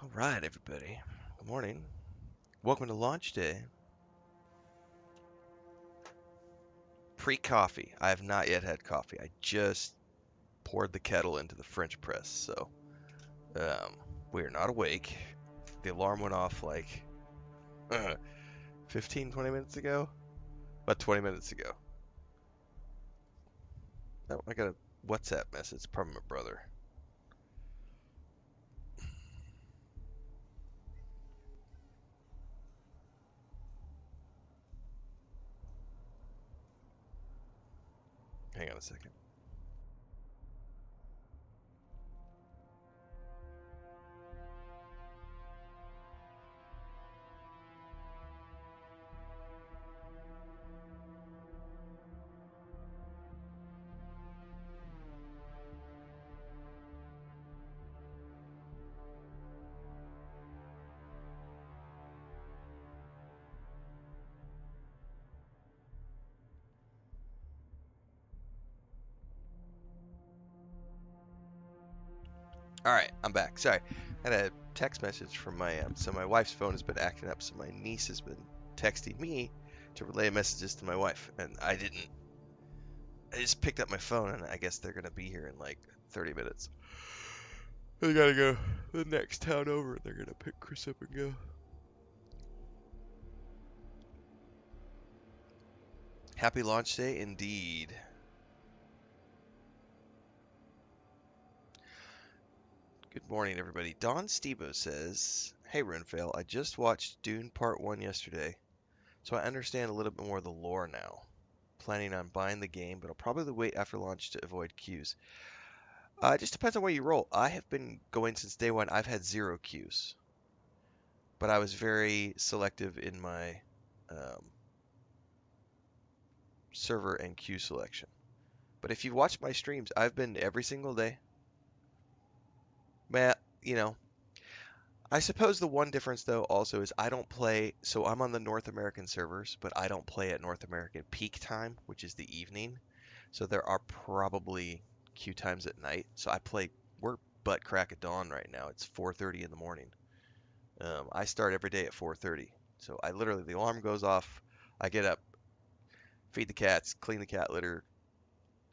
All right, everybody. Good morning. Welcome to launch day. Pre-coffee. I have not yet had coffee. I just poured the kettle into the French press, so um, we are not awake. The alarm went off like 15, 20 minutes ago. About 20 minutes ago. Oh, I got a WhatsApp message from my brother. Hang on a second. All right, I'm back. Sorry, I had a text message from my wife's phone has been acting up, so my niece has been texting me to relay messages to my wife, and I just picked up my phone, and I guess they're gonna be here in like 30 minutes. They gotta go the next town over, and they're gonna pick Chris up and go. Happy launch day, indeed. Good morning, everybody. Don Stebo says, "Hey Renfail, I just watched Dune Part 1 yesterday, so I understand a little bit more of the lore now. Planning on buying the game, but I'll probably wait after launch to avoid queues. It just depends on where you roll. I have been going since day one. I've had 0 queues, but I was very selective in my um, server and queue selection. But if you watch my streams, I've been every single day. Man, you know, I suppose the one difference though also is I don't play, so I'm on the North American servers, but I don't play at North American peak time, which is the evening. So there are probably queue times at night. So we're butt crack at dawn right now. It's 4:30 in the morning. I start every day at 4:30. So I literally, the alarm goes off, I get up, feed the cats, clean the cat litter,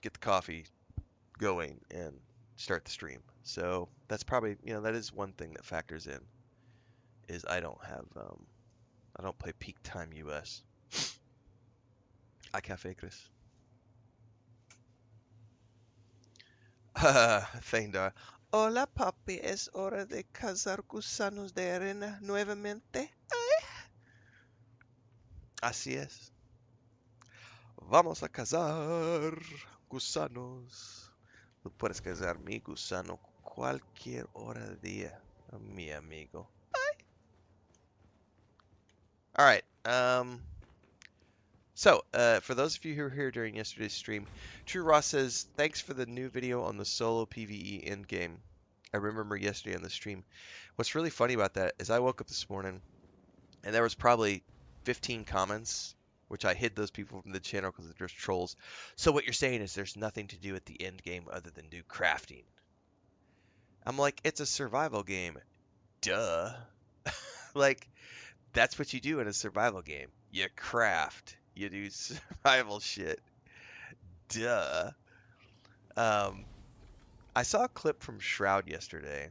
get the coffee going, and start the stream. So that's probably, that is one thing that factors in is I don't play peak time US. I cafe Chris. Feindar. Hola papi, es hora de cazar gusanos de arena nuevamente. Así es. Vamos a cazar gusanos. Tú puedes cazar mi gusano cualquier hora del día, mi amigo. All right. For those of you who were here during yesterday's stream, True Ross says, thanks for the new video on the solo PvE endgame. I remember yesterday on the stream. What's really funny about that is I woke up this morning and there was probably 15 comments, which I hid those people from the channel because they're just trolls. So what you're saying is there's nothing to do at the end game other than do crafting. I'm like, it's a survival game. Duh. Like, that's what you do in a survival game. You craft. You do survival shit. Duh. Um, I saw a clip from Shroud yesterday,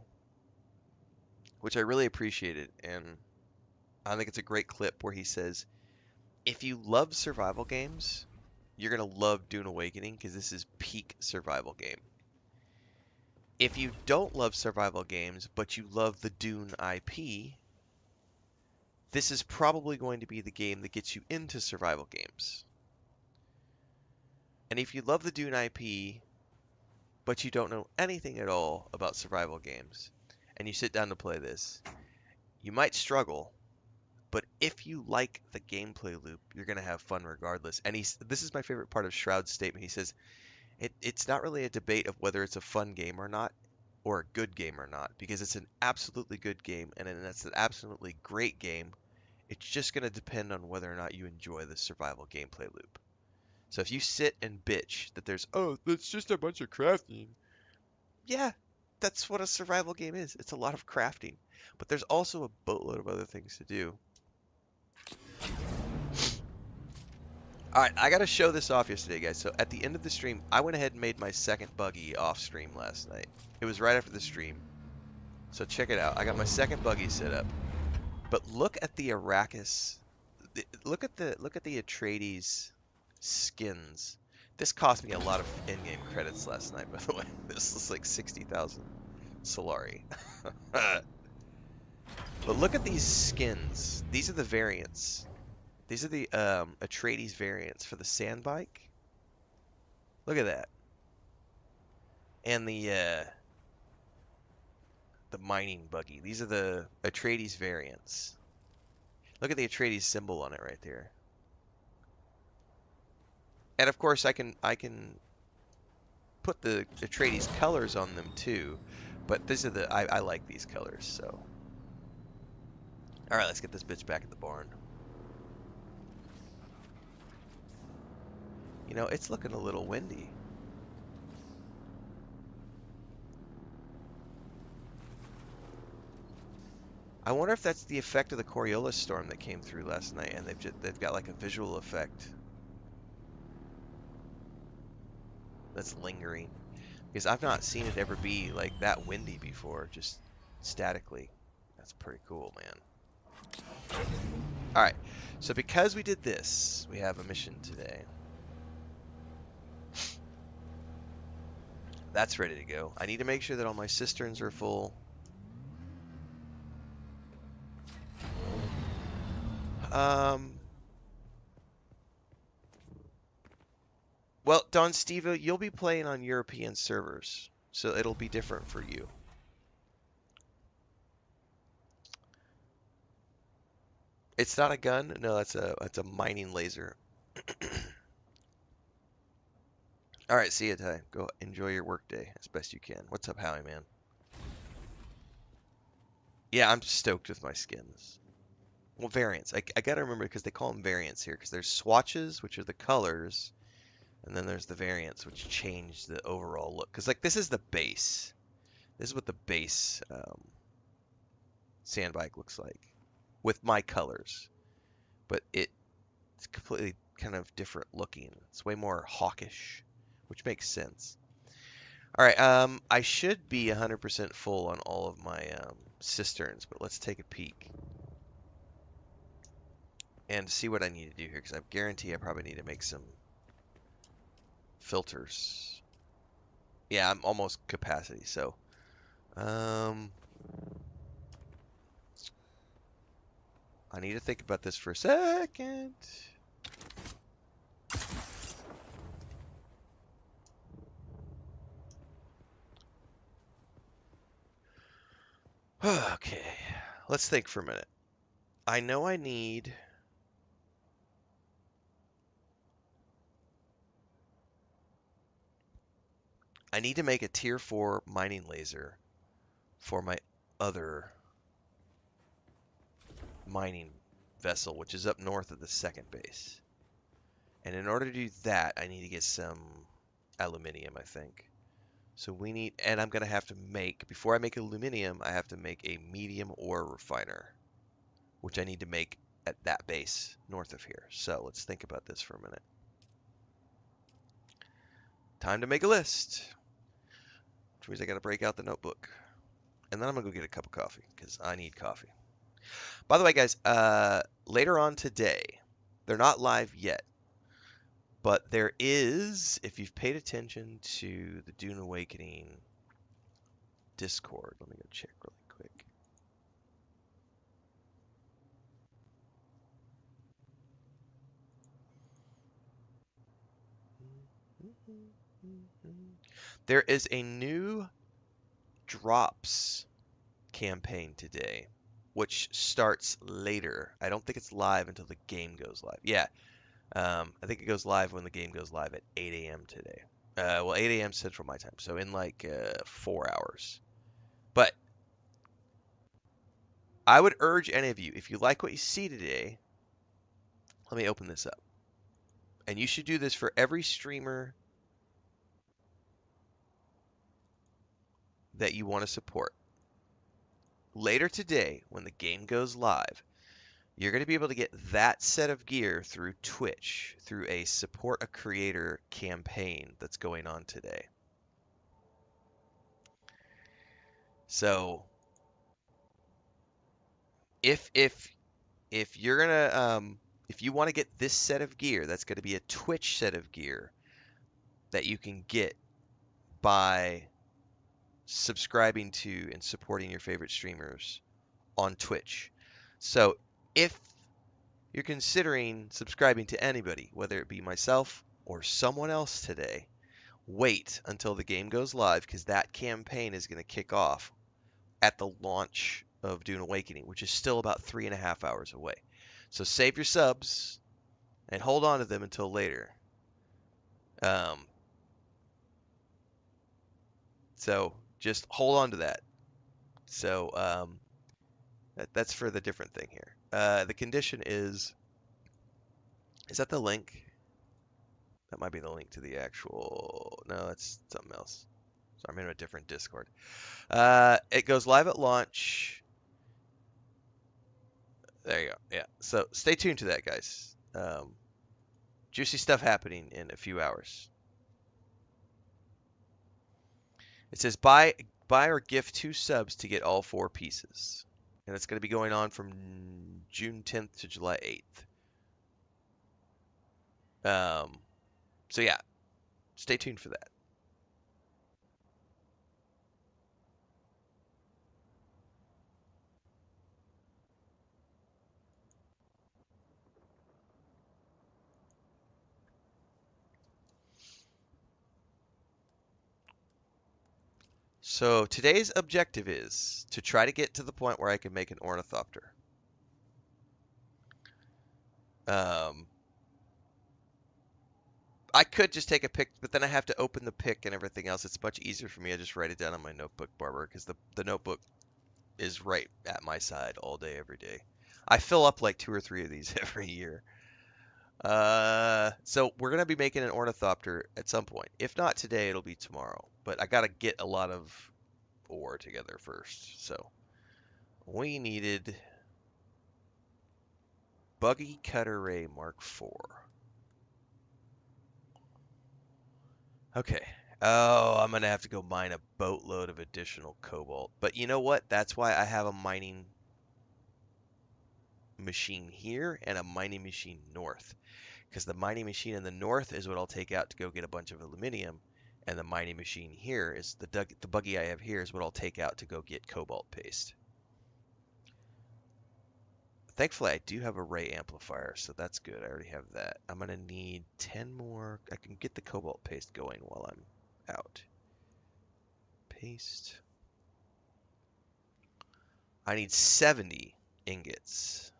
which I really appreciated, and I think it's a great clip where he says, if you love survival games, you're gonna love Dune Awakening because this is peak survival game. If you don't love survival games, but you love the Dune IP, this is probably going to be the game that gets you into survival games. And if you love the Dune IP, but you don't know anything at all about survival games, and you sit down to play this, you might struggle, but if you like the gameplay loop, you're going to have fun regardless. And this is my favorite part of Shroud's statement. He says, it's not really a debate of whether it's a fun game or not, or a good game or not, because it's an absolutely good game, and it's an absolutely great game. It's just going to depend on whether or not you enjoy the survival gameplay loop. So if you sit and bitch that that's just a bunch of crafting. Yeah, that's what a survival game is. It's a lot of crafting, but there's also a boatload of other things to do. All right, I got to show this off yesterday, guys. So at the end of the stream, I went ahead and made my second buggy off stream last night. It was right after the stream. So check it out. I got my second buggy set up. But look at the Arrakis. Look at the Atreides skins. This cost me a lot of in-game credits last night, by the way. This is like 60,000 Solari. But look at these skins. These are the variants. These are the Atreides variants for the sand bike. Look at that. And the mining buggy. These are the Atreides variants. Look at the Atreides symbol on it right there. And of course I can put the Atreides colors on them too. But these are I like these colors, so. Alright, let's get this bitch back at the barn. You know, it's looking a little windy. I wonder if that's the effect of the Coriolis storm that came through last night, and they've got like a visual effect that's lingering. Because I've not seen it ever be like that windy before, just statically. That's pretty cool, man. Alright, so because we did this, we have a mission today. That's ready to go. I need to make sure that all my cisterns are full. Well, Don Stevo, you'll be playing on European servers, so it'll be different for you. It's not a gun. No, that's a mining laser. All right, see you, Ty. Go enjoy your workday as best you can. What's up, Howie, man? Yeah, I'm stoked with my skins. Well, variants. I gotta remember because they call them variants here because there's swatches, which are the colors, and then there's the variants, which change the overall look. Because like this is the base. This is what the base sand bike looks like with my colors, but it's completely kind of different looking. It's way more hawkish, which makes sense. All right, I should be 100% full on all of my cisterns, but let's take a peek and see what I need to do here, because I guarantee I probably need to make some filters. Yeah, I'm almost capacity, so I need to think about this for a second. Okay, let's think for a minute. I know I need to make a tier 4 mining laser for my other mining vessel, which is up north of the second base. And in order to do that, I need to get some aluminium, I think. So we need, and I'm going to have to make, before I make aluminum, I have to make a medium ore refiner, which I need to make at that base north of here. So let's think about this for a minute. Time to make a list, which means I got to break out the notebook. And then I'm going to go get a cup of coffee because I need coffee. By the way, guys, later on today, they're not live yet, but there is, if you've paid attention to the Dune Awakening Discord, let me go check really quick. There is a new drops campaign today, which starts later. I don't think it's live until the game goes live. Yeah, I think it goes live when the game goes live at 8 a.m. today. Well, 8 a.m. Central my time, so in like 4 hours. But I would urge any of you, if you like what you see today, let me open this up. And you should do this for every streamer that you want to support. Later today, when the game goes live, you're going to be able to get that set of gear through Twitch, through a support a creator campaign that's going on today. So if you're gonna if you want to get this set of gear, that's going to be a Twitch set of gear that you can get by subscribing to and supporting your favorite streamers on Twitch. So if you're considering subscribing to anybody, whether it be myself or someone else today, wait until the game goes live because that campaign is going to kick off at the launch of Dune Awakening, which is still about 3.5 hours away. So save your subs and hold on to them until later. Um, so just hold on to that. So that's for the different thing here. The condition is that the link? That might be the link to the actual. No, that's something else. So I'm in a different Discord. It goes live at launch. There you go. Yeah. So stay tuned to that, guys. Juicy stuff happening in a few hours. It says buy or gift 2 subs to get all 4 pieces, and it's going to be going on from June 10th to July 8th. So yeah, stay tuned for that. So today's objective is to try to get to the point where I can make an ornithopter. Um, I could just take a pic, but then I have to open the pic and everything else. It's much easier for me. I just write it down on my notebook, Barbara, because the notebook is right at my side all day, every day. I fill up like 2 or 3 of these every year. So we're gonna be making an ornithopter at some point. If not today, it'll be tomorrow. But I gotta get a lot of ore together first. So we needed buggy cutter ray Mark IV. Okay. Oh, I'm gonna have to go mine a boatload of additional cobalt. But you know what? That's why I have a mining machine here and a mining machine north. Because the mining machine in the north is what I'll take out to go get a bunch of aluminium, and the mining machine here is the buggy I have here is what I'll take out to go get cobalt paste. Thankfully, I do have a ray amplifier, so that's good. I already have that. I'm gonna need 10 more. I can get the cobalt paste going while I'm out. Paste. I need 70 ingots.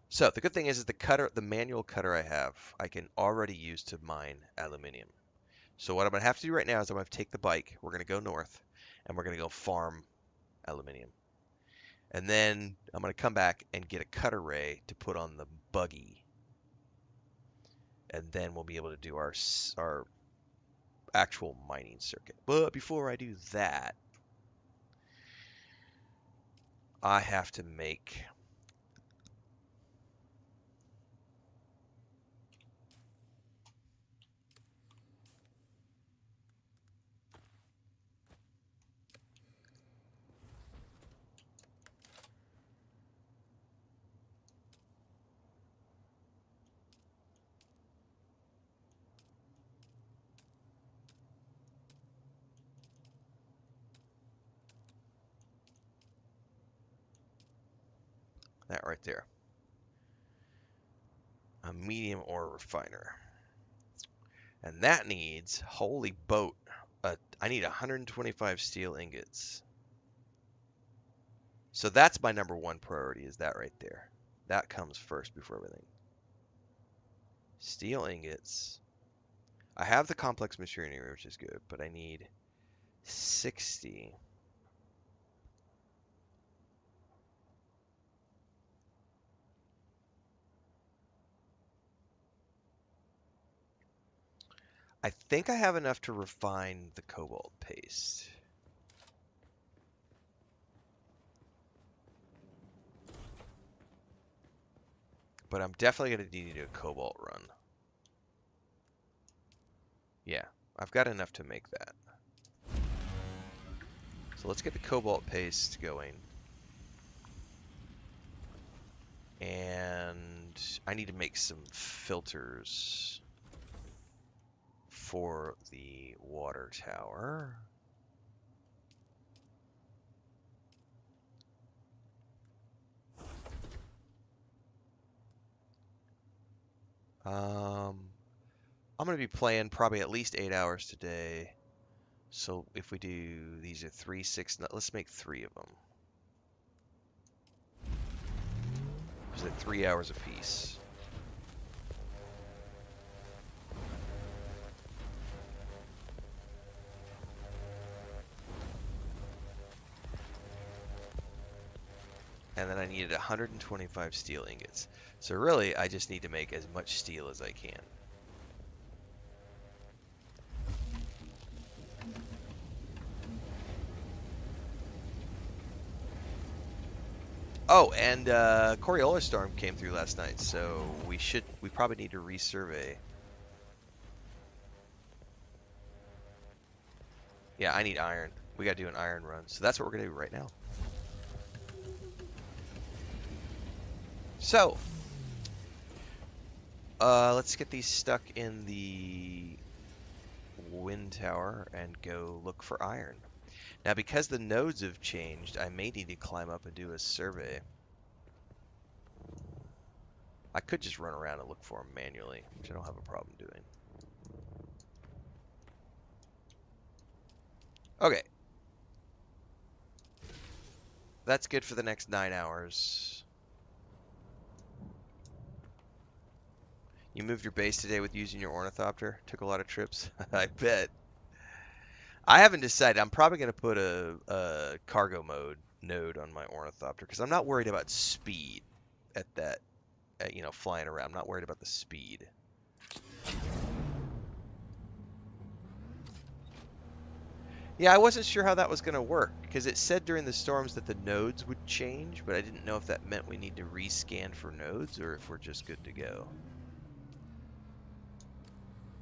So the good thing is the cutter, the manual cutter I have, I can already use to mine aluminium. So what I'm gonna have to do right now is I'm gonna take the bike. We're gonna go north, and we're gonna go farm aluminium, and then I'm gonna come back and get a cutter ray to put on the buggy, and then we'll be able to do our actual mining circuit. But before I do that, I have to make that right there. A medium ore refiner. And that needs, holy boat, I need 125 steel ingots. So that's my number one priority, is that right there. That comes first before everything. Steel ingots. I have the complex machinery, which is good, but I need 60. I think I have enough to refine the cobalt paste. But I'm definitely going to need to do a cobalt run. Yeah, I've got enough to make that. So let's get the cobalt paste going. And I need to make some filters for the water tower. I'm going to be playing probably at least 8 hours today. So if we do, these are 3, 6, let's make 3 of them. So 3 hours apiece. And then I needed 125 steel ingots. So really, I just need to make as much steel as I can. Oh, and Coriolis storm came through last night, so we probably need to resurvey. Yeah, I need iron. We gotta do an iron run, so that's what we're gonna do right now. So, let's get these stuck in the wind tower and go look for iron. Now, because the nodes have changed, I may need to climb up and do a survey. I could just run around and look for them manually, which I don't have a problem doing. Okay. That's good for the next 9 hours. You moved your base today with using your ornithopter? Took a lot of trips? I bet. I haven't decided. I'm probably going to put a cargo mode node on my ornithopter because I'm not worried about speed at that, you know, flying around. I'm not worried about the speed. Yeah, I wasn't sure how that was going to work because it said during the storms that the nodes would change, but I didn't know if that meant we need to rescan for nodes or if we're just good to go.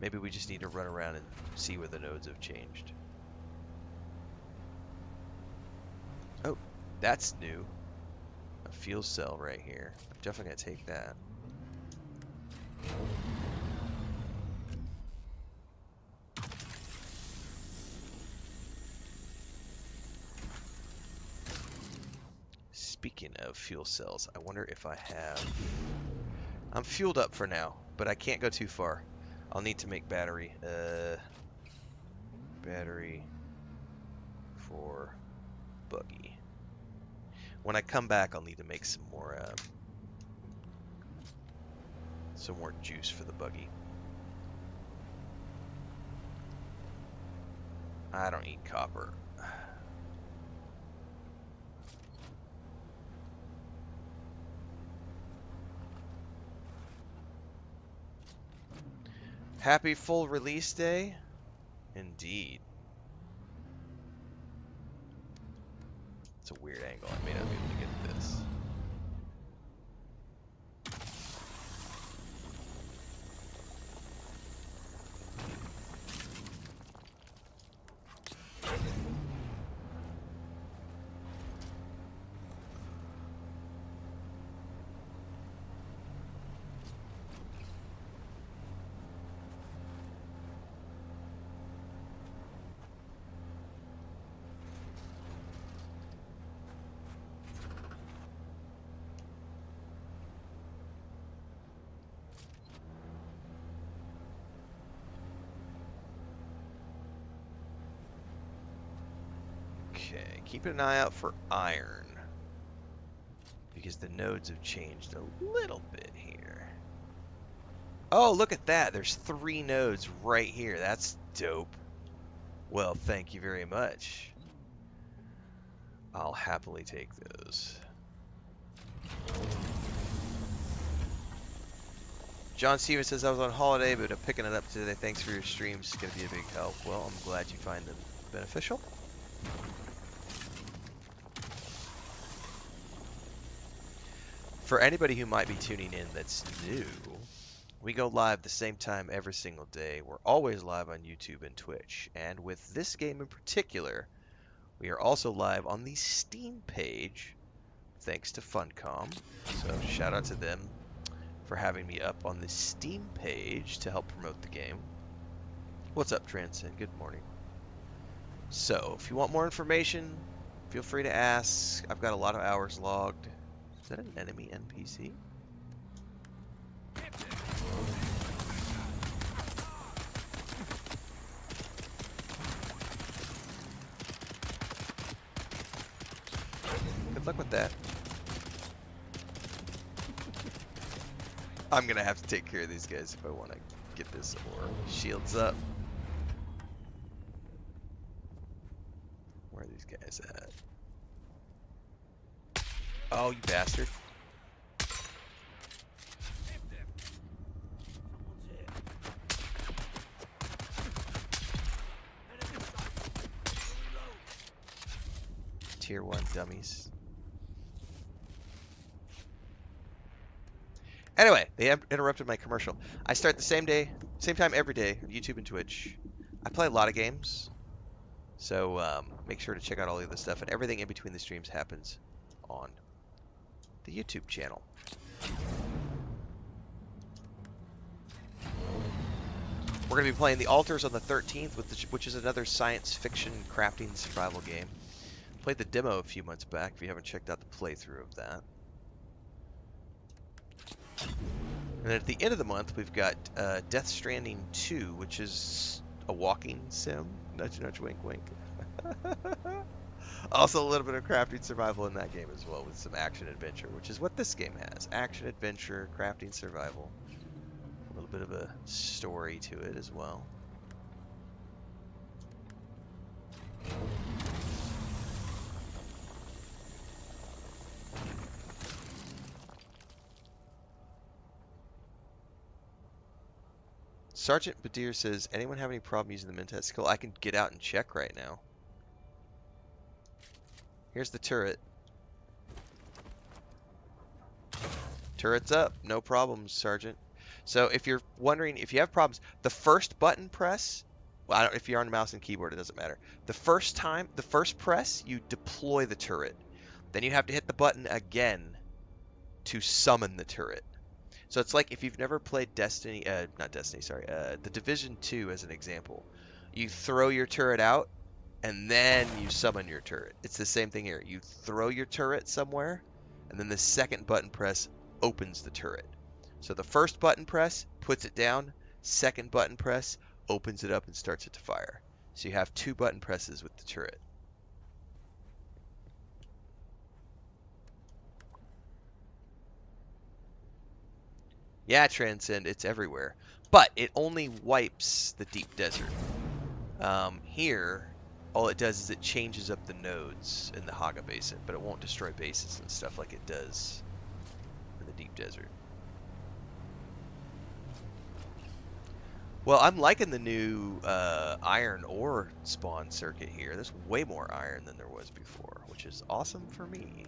Maybe we just need to run around and see where the nodes have changed. Oh, that's new. A fuel cell right here. I'm definitely going to take that. Speaking of fuel cells, I wonder if I have... I'm fueled up for now, but I can't go too far. I'll need to make battery. Battery for buggy. When I come back, I'll need to make some more juice for the buggy. I don't eat copper. Happy full release day? Indeed. It's a weird angle. I may not be able to get this. Okay, keep an eye out for iron. Because the nodes have changed a little bit here. Oh, look at that. There's 3 nodes right here. That's dope. Well, thank you very much. I'll happily take those. John Stevens says, I was on holiday, but I'm picking it up today. Thanks for your streams. It's going to be a big help. Well, I'm glad you find them beneficial. For anybody who might be tuning in that's new, we go live the same time every single day. We're always live on YouTube and Twitch. And with this game in particular, we are also live on the Steam page, thanks to Funcom. So shout out to them for having me up on the Steam page to help promote the game. What's up, Transcend? Good morning. So, if you want more information, feel free to ask. I've got a lot of hours logged. Is that an enemy NPC? Good luck with that. I'm gonna have to take care of these guys if I want to get this ore. Shields up. Where are these guys at? Oh, you bastard. Tier 1 dummies. Anyway, they interrupted my commercial. I start the same day, same time every day on YouTube and Twitch. I play a lot of games, so make sure to check out all the other stuff, and everything in between the streams happens on the YouTube channel. We're going to be playing The Altars on the 13th, which is another science fiction crafting survival game. Played the demo a few months back if you haven't checked out the playthrough of that. And then at the end of the month, we've got Death Stranding 2, which is a walking sim. Nudge, nudge, wink, wink. Also a little bit of crafting survival in that game as well, with some action adventure, which is what this game has. Action adventure, crafting survival. A little bit of a story to it as well. Sergeant Badir says, anyone have any problem using the Mentat skill? I can get out and check right now. Here's the turret. Turret's up. No problems, Sergeant. So if you're wondering if you have problems, the first button press, well, I don't, if you're on mouse and keyboard, it doesn't matter. The first press, you deploy the turret. Then you have to hit the button again to summon the turret. So it's like if you've never played Destiny, the Division 2 as an example. You throw your turret out, and then you summon your turret. It's the same thing here. You throw your turret somewhere, and then the second button press opens the turret. So the first button press puts it down, second button press opens it up and starts it to fire. So you have two button presses with the turret. Yeah, Transcend, it's everywhere. But it only wipes the deep desert. Here, all it does is it changes up the nodes in the Haga Basin, but it won't destroy bases and stuff like it does in the deep desert. Well, I'm liking the new iron ore spawn circuit here. There's way more iron than there was before, which is awesome for me.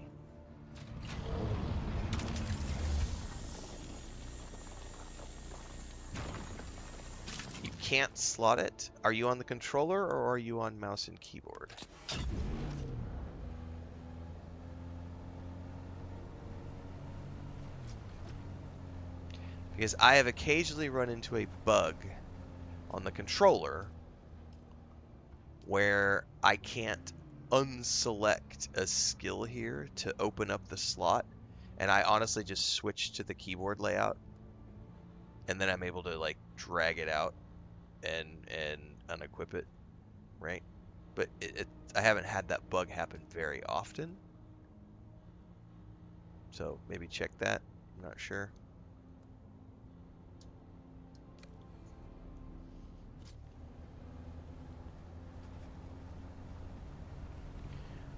You can't slot it. Are you on the controller or are you on mouse and keyboard? Because I have occasionally run into a bug on the controller where I can't unselect a skill here to open up the slot, and I honestly just switch to the keyboard layout, and then I'm able to like drag it out and unequip it, right? But I haven't had that bug happen very often, so maybe check that. I'm not sure.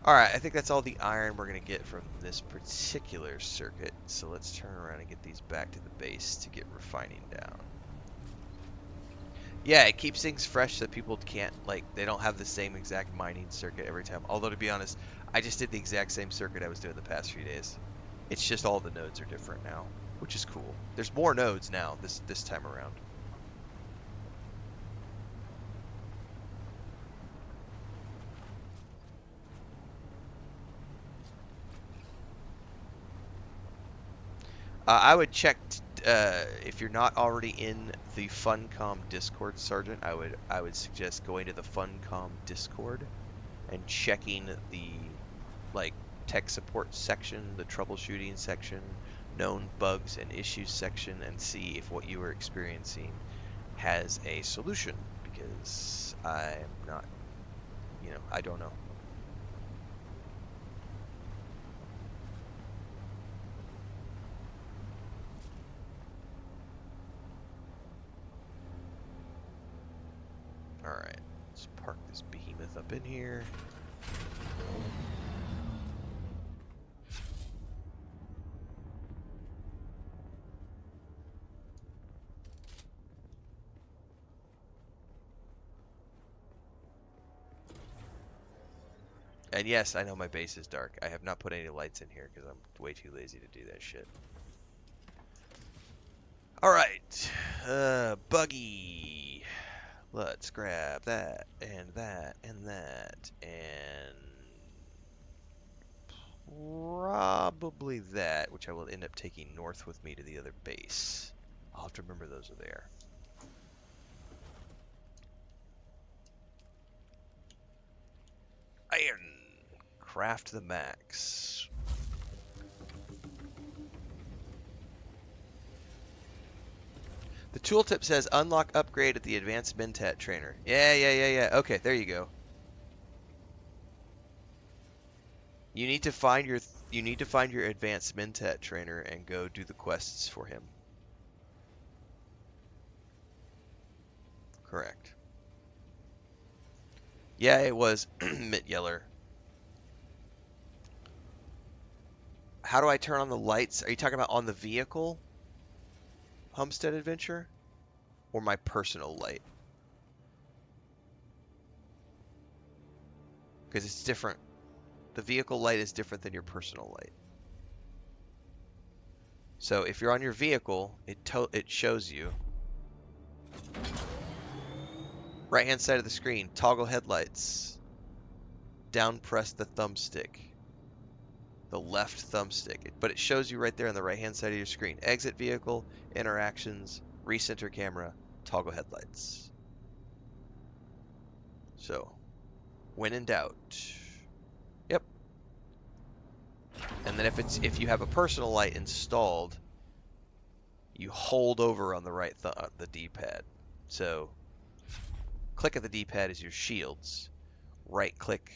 Alright, I think that's all the iron we're going to get from this particular circuit. So let's turn around and get these back to the base to get refining down. Yeah, it keeps things fresh so people can't, like, they don't have the same exact mining circuit every time. Although, to be honest, I just did the exact same circuit I was doing the past few days. It's just all the nodes are different now, which is cool. There's more nodes now this time around. I would check if you're not already in the Funcom Discord, Sergeant. I would suggest going to the Funcom Discord and checking the like tech support section, the troubleshooting section, known bugs and issues section, and see if what you are experiencing has a solution. Because I'm not, I don't know. Alright, let's park this behemoth up in here. And yes, I know my base is dark. I have not put any lights in here because I'm way too lazy to do that shit. Alright, buggy. Let's grab that, and that, and that, and probably that, which I will end up taking north with me to the other base. I'll have to remember those are there. Iron. Craft the max. The tooltip says unlock upgrade at the advanced Mentat trainer. Yeah. Okay, there you go. You need to find your advanced Mentat trainer and go do the quests for him. Correct. Yeah, it was Mitt Yeller. How do I turn on the lights? Are you talking about on the vehicle? Homestead Adventure? Or my personal light? Because it's different. The vehicle light is different than your personal light. So if you're on your vehicle, it shows you. Right hand side of the screen, toggle headlights. Down press the thumbstick. The left thumbstick. But it shows you right there on the right hand side of your screen. Exit vehicle, interactions, recenter camera, toggle headlights. So, when in doubt. Yep. And then if you have a personal light installed, you hold over on the right the D-pad. So, click at the D-pad is your shields. Right click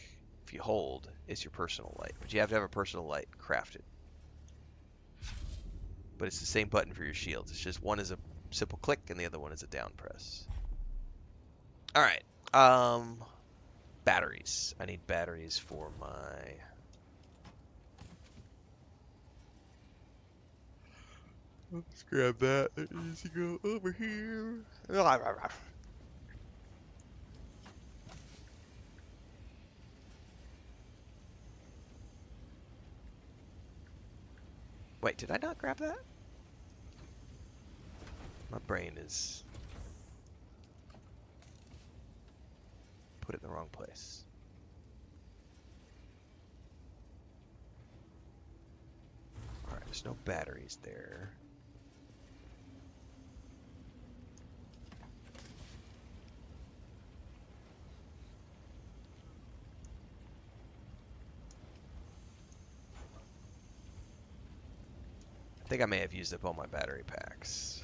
if you hold is your personal light. But you have to have a personal light crafted. But it's the same button for your shields. It's just one is a simple click and the other one is a down press. All right. Batteries. I need batteries for my... Let's grab that. It needs to go over here. Wait, did I not grab that? My brain is... put it in the wrong place. Alright, there's no batteries there. I think I may have used up all my battery packs.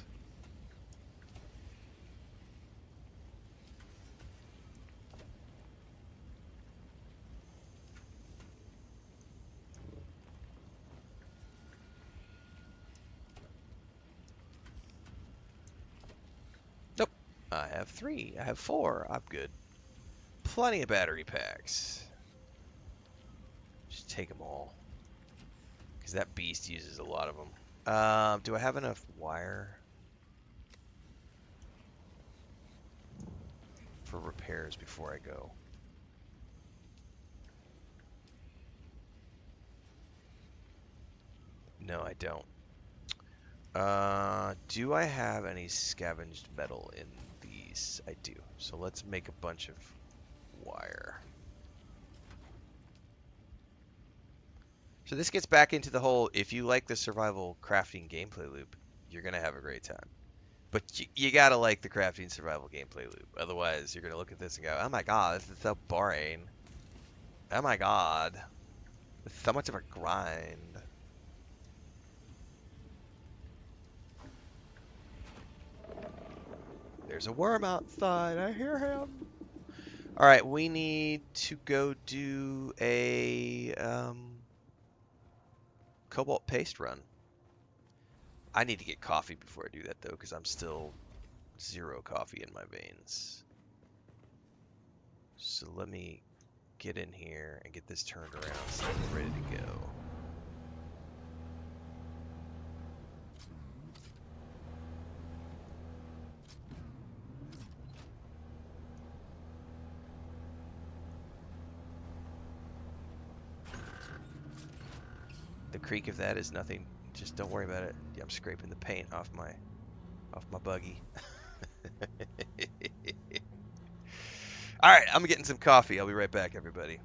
Nope. I have 3. I have 4. I'm good. Plenty of battery packs. Just take them all. Because that beast uses a lot of them. Do I have enough wire for repairs before I go? No, I don't. Do I have any scavenged metal in these? I do. So let's make a bunch of wire. So this gets back into the whole, if you like the survival crafting gameplay loop, you're going to have a great time. But you got to like the crafting survival gameplay loop. Otherwise, you're going to look at this and go, oh my god, this is so boring. Oh my god. It's so much of a grind. There's a worm outside. I hear him. All right, we need to go do a cobalt paste run. I need to get coffee before I do that, though, because I'm still 0 coffee in my veins. So let me get in here and get this turned around so I'm ready to go. The creak of that is nothing. Just don't worry about it. I'm scraping the paint off my buggy. All right, I'm getting some coffee. I'll be right back, everybody.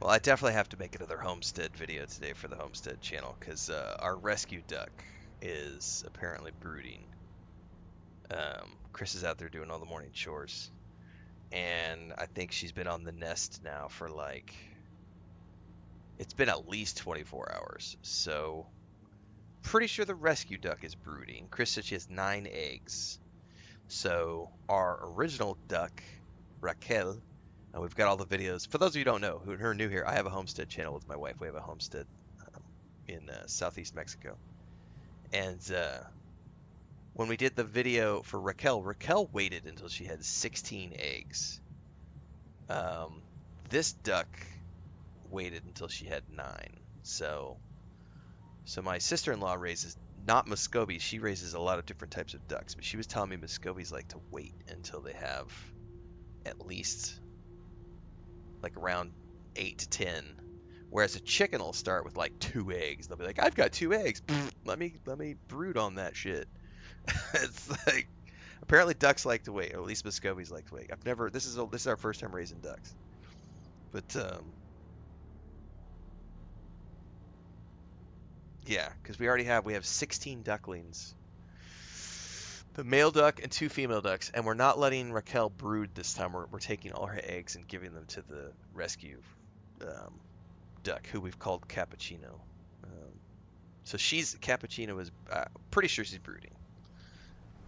Well, I definitely have to make another Homestead video today for the Homestead channel, because our rescue duck is apparently brooding. Chris is out there doing all the morning chores, and I think she's been on the nest now for like, it's been at least 24 hours, so pretty sure the rescue duck is brooding. Chris said she has 9 eggs. So our original duck, Raquel, and we've got all the videos. For those of you who don't know, who are new here, I have a Homestead channel with my wife. We have a homestead in southeast Mexico. And when we did the video for Raquel, Raquel waited until she had 16 eggs. This duck waited until she had 9. So my sister-in-law raises, not Muscovies, she raises a lot of different types of ducks, but she was telling me Muscovies like to wait until they have at least like around 8 to 10, whereas a chicken will start with like 2 eggs. They'll be like, I've got 2 eggs. Let me brood on that shit. It's like, apparently ducks like to wait, or at least Muscovies like to wait. I've never, this is our first time raising ducks, but yeah, because we have 16 ducklings. The male duck and 2 female ducks, and we're not letting Raquel brood this time. We're taking all her eggs and giving them to the rescue duck, who we've called Cappuccino. So Cappuccino is pretty sure she's brooding.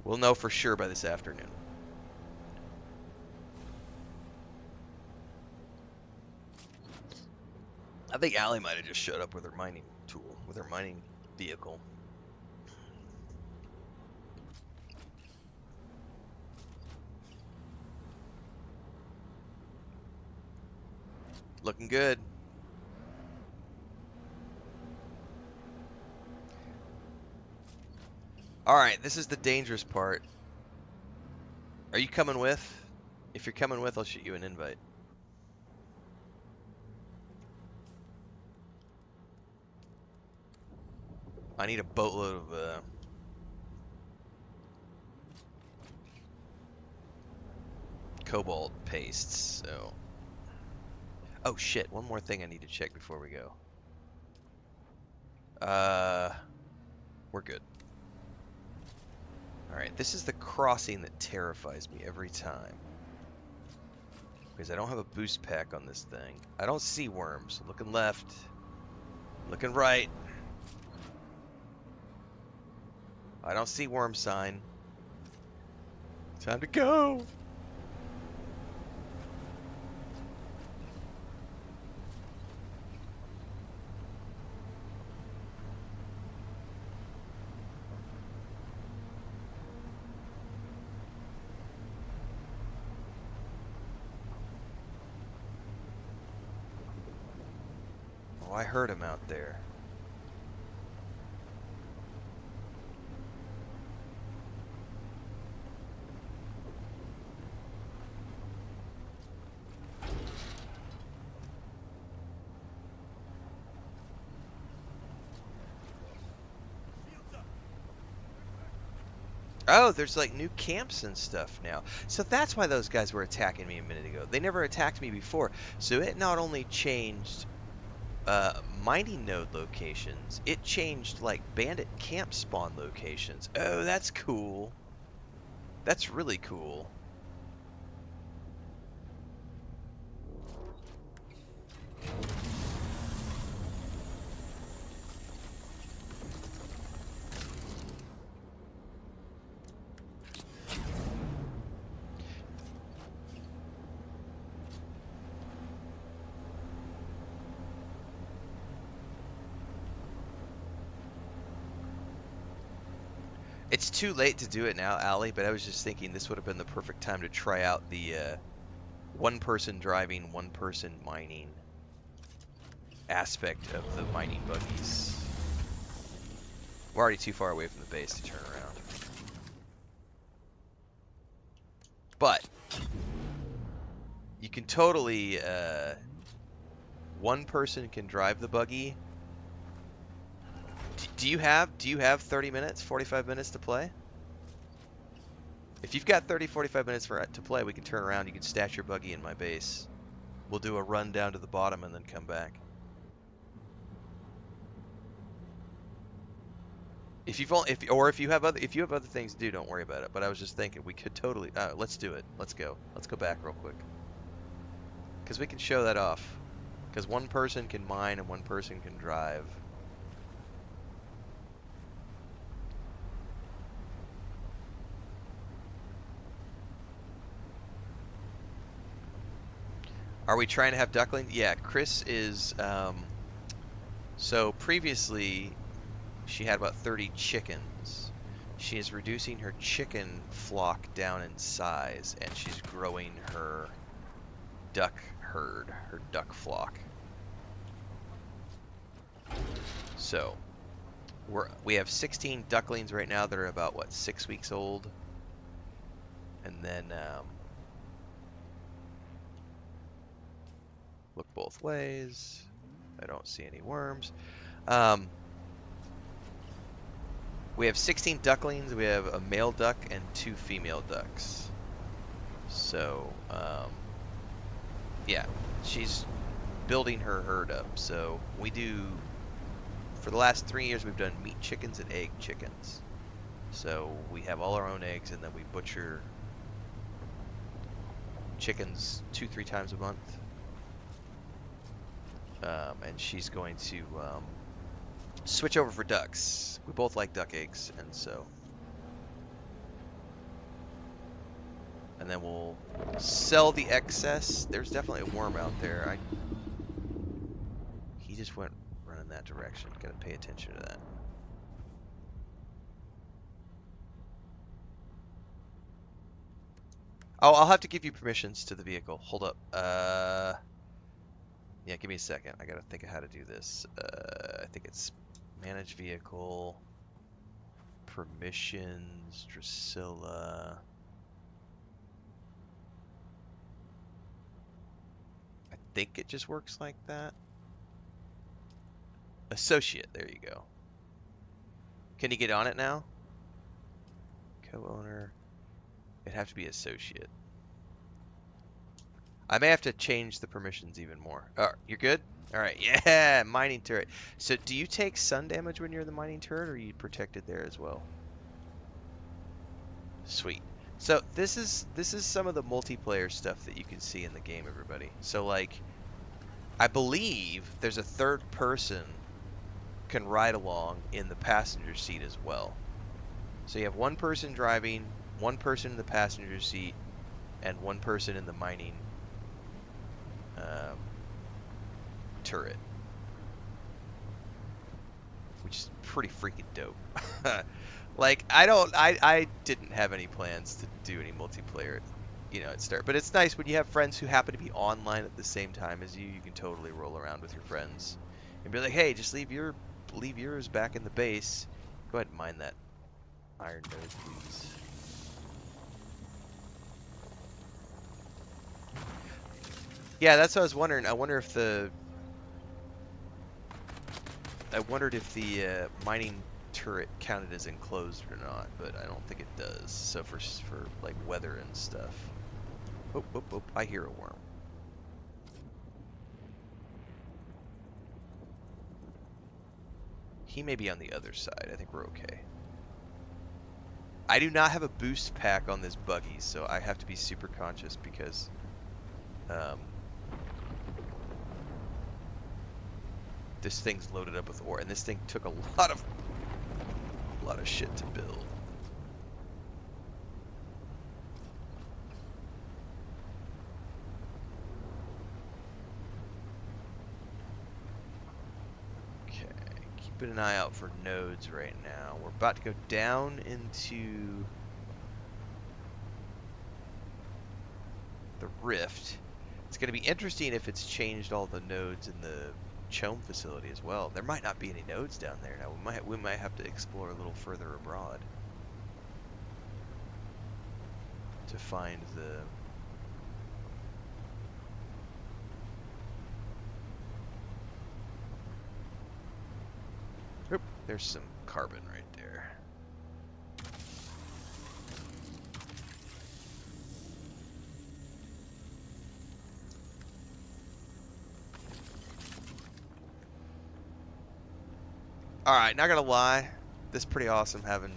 We'll know for sure by this afternoon. I think Allie might have just showed up with her mining tool, with her mining vehicle. Looking good. Alright, this is the dangerous part. Are you coming with? If you're coming with, I'll shoot you an invite. I need a boatload of cobalt pastes, so... Oh shit, one more thing I need to check before we go. We're good. Alright, this is the crossing that terrifies me every time. Because I don't have a boost pack on this thing. I don't see worms. Looking left. Looking right. I don't see worm sign. Time to go! Oh, I heard him out there. Oh, there's like new camps and stuff now. So that's why those guys were attacking me a minute ago. They never attacked me before. So it not only changed mining node locations, it changed like bandit camp spawn locations. Oh, that's cool. That's really cool. It's too late to do it now, Allie, but I was just thinking this would have been the perfect time to try out the one person driving, one person mining aspect of the mining buggies. We're already too far away from the base to turn around. But you can totally one person can drive the buggy. Do you have 30 minutes, 45 minutes to play? If you've got 30, 45 minutes to play, we can turn around. You can stash your buggy in my base. We'll do a run down to the bottom and then come back. If you have other things to do, don't worry about it. But I was just thinking we could totally. Let's do it. Let's go. Let's go back real quick. Because we can show that off. Because one person can mine and one person can drive. Are we trying to have ducklings? Yeah, Chris is, so previously she had about 30 chickens. She is reducing her chicken flock down in size, and she's growing her duck herd, her duck flock. So, we have 16 ducklings right now that are about, what, 6 weeks old? And then, look both ways. I don't see any worms. We have 16 ducklings. We have a male duck and 2 female ducks. So, yeah, she's building her herd up. So we do, for the last 3 years, we've done meat chickens and egg chickens. So we have all our own eggs, and then we butcher chickens 2-3 times a month. And she's going to switch over for ducks. We both like duck eggs, and so. And then we'll sell the excess. There's definitely a worm out there. He just went running that direction. Gotta pay attention to that. Oh, I'll have to give you permissions to the vehicle. Hold up. Yeah, give me a second. I gotta think of how to do this. I think it's manage vehicle, Permissions, Drusilla. I think it just works like that. Associate, there you go. Can you get on it now? Co-owner. It'd have to be associate. I may have to change the permissions even more. Oh, you're good? Alright, yeah, mining turret. So do you take sun damage when you're in the mining turret, or are you protected there as well? Sweet. So this is some of the multiplayer stuff that you can see in the game, everybody. So like, I believe there's a third person can ride along in the passenger seat as well. So you have one person driving, one person in the passenger seat, and one person in the mining turret, which is pretty freaking dope. Like, I didn't have any plans to do any multiplayer, at start, but it's nice when you have friends who happen to be online at the same time as you. You can totally roll around with your friends and be like, hey, just leave yours back in the base. Go ahead and mine that iron node, please. Yeah, that's what I was wondering. I wondered if the mining turret counted as enclosed or not, but I don't think it does. So for like weather and stuff. Oh, oh, oh, I hear a worm. He may be on the other side. I think we're okay. I do not have a boost pack on this buggy, so I have to be super conscious because this thing's loaded up with ore, and this thing took a lot of shit to build. Okay, keeping an eye out for nodes right now. We're about to go down into the rift. It's going to be interesting if it's changed all the nodes in the Chome facility as well. There might not be any nodes down there now. We might have to explore a little further abroad to find the Oop, there's some carbon right there. Alright, not gonna lie, this is pretty awesome having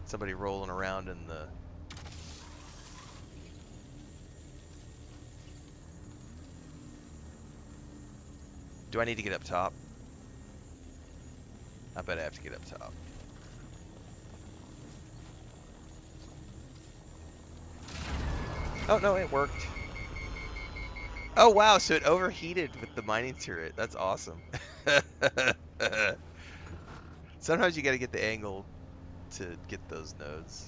somebody rolling around in the... Do I need to get up top? I bet I have to get up top. Oh no, it worked. Oh wow, so it overheated with the mining turret. That's awesome. Sometimes you gotta get the angle to get those nodes.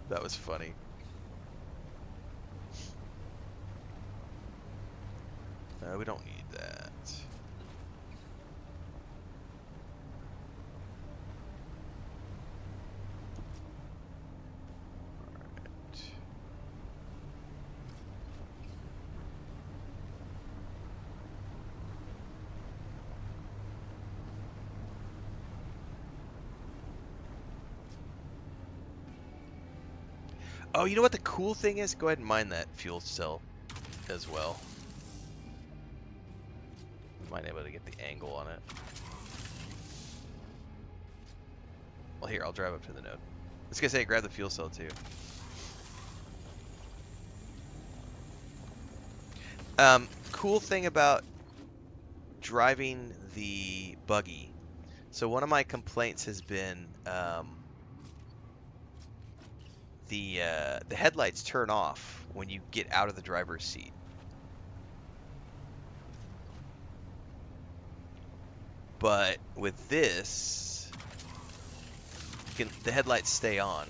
That was funny. We don't need that. Alright. Oh, you know what the cool thing is? Go ahead and mine that fuel cell as well. Might be able to get the angle on it. Well, here, I'll drive up to the node. I was gonna say, grab the fuel cell too. Cool thing about driving the buggy. So one of my complaints has been the headlights turn off when you get out of the driver's seat. But with this, the headlights stay on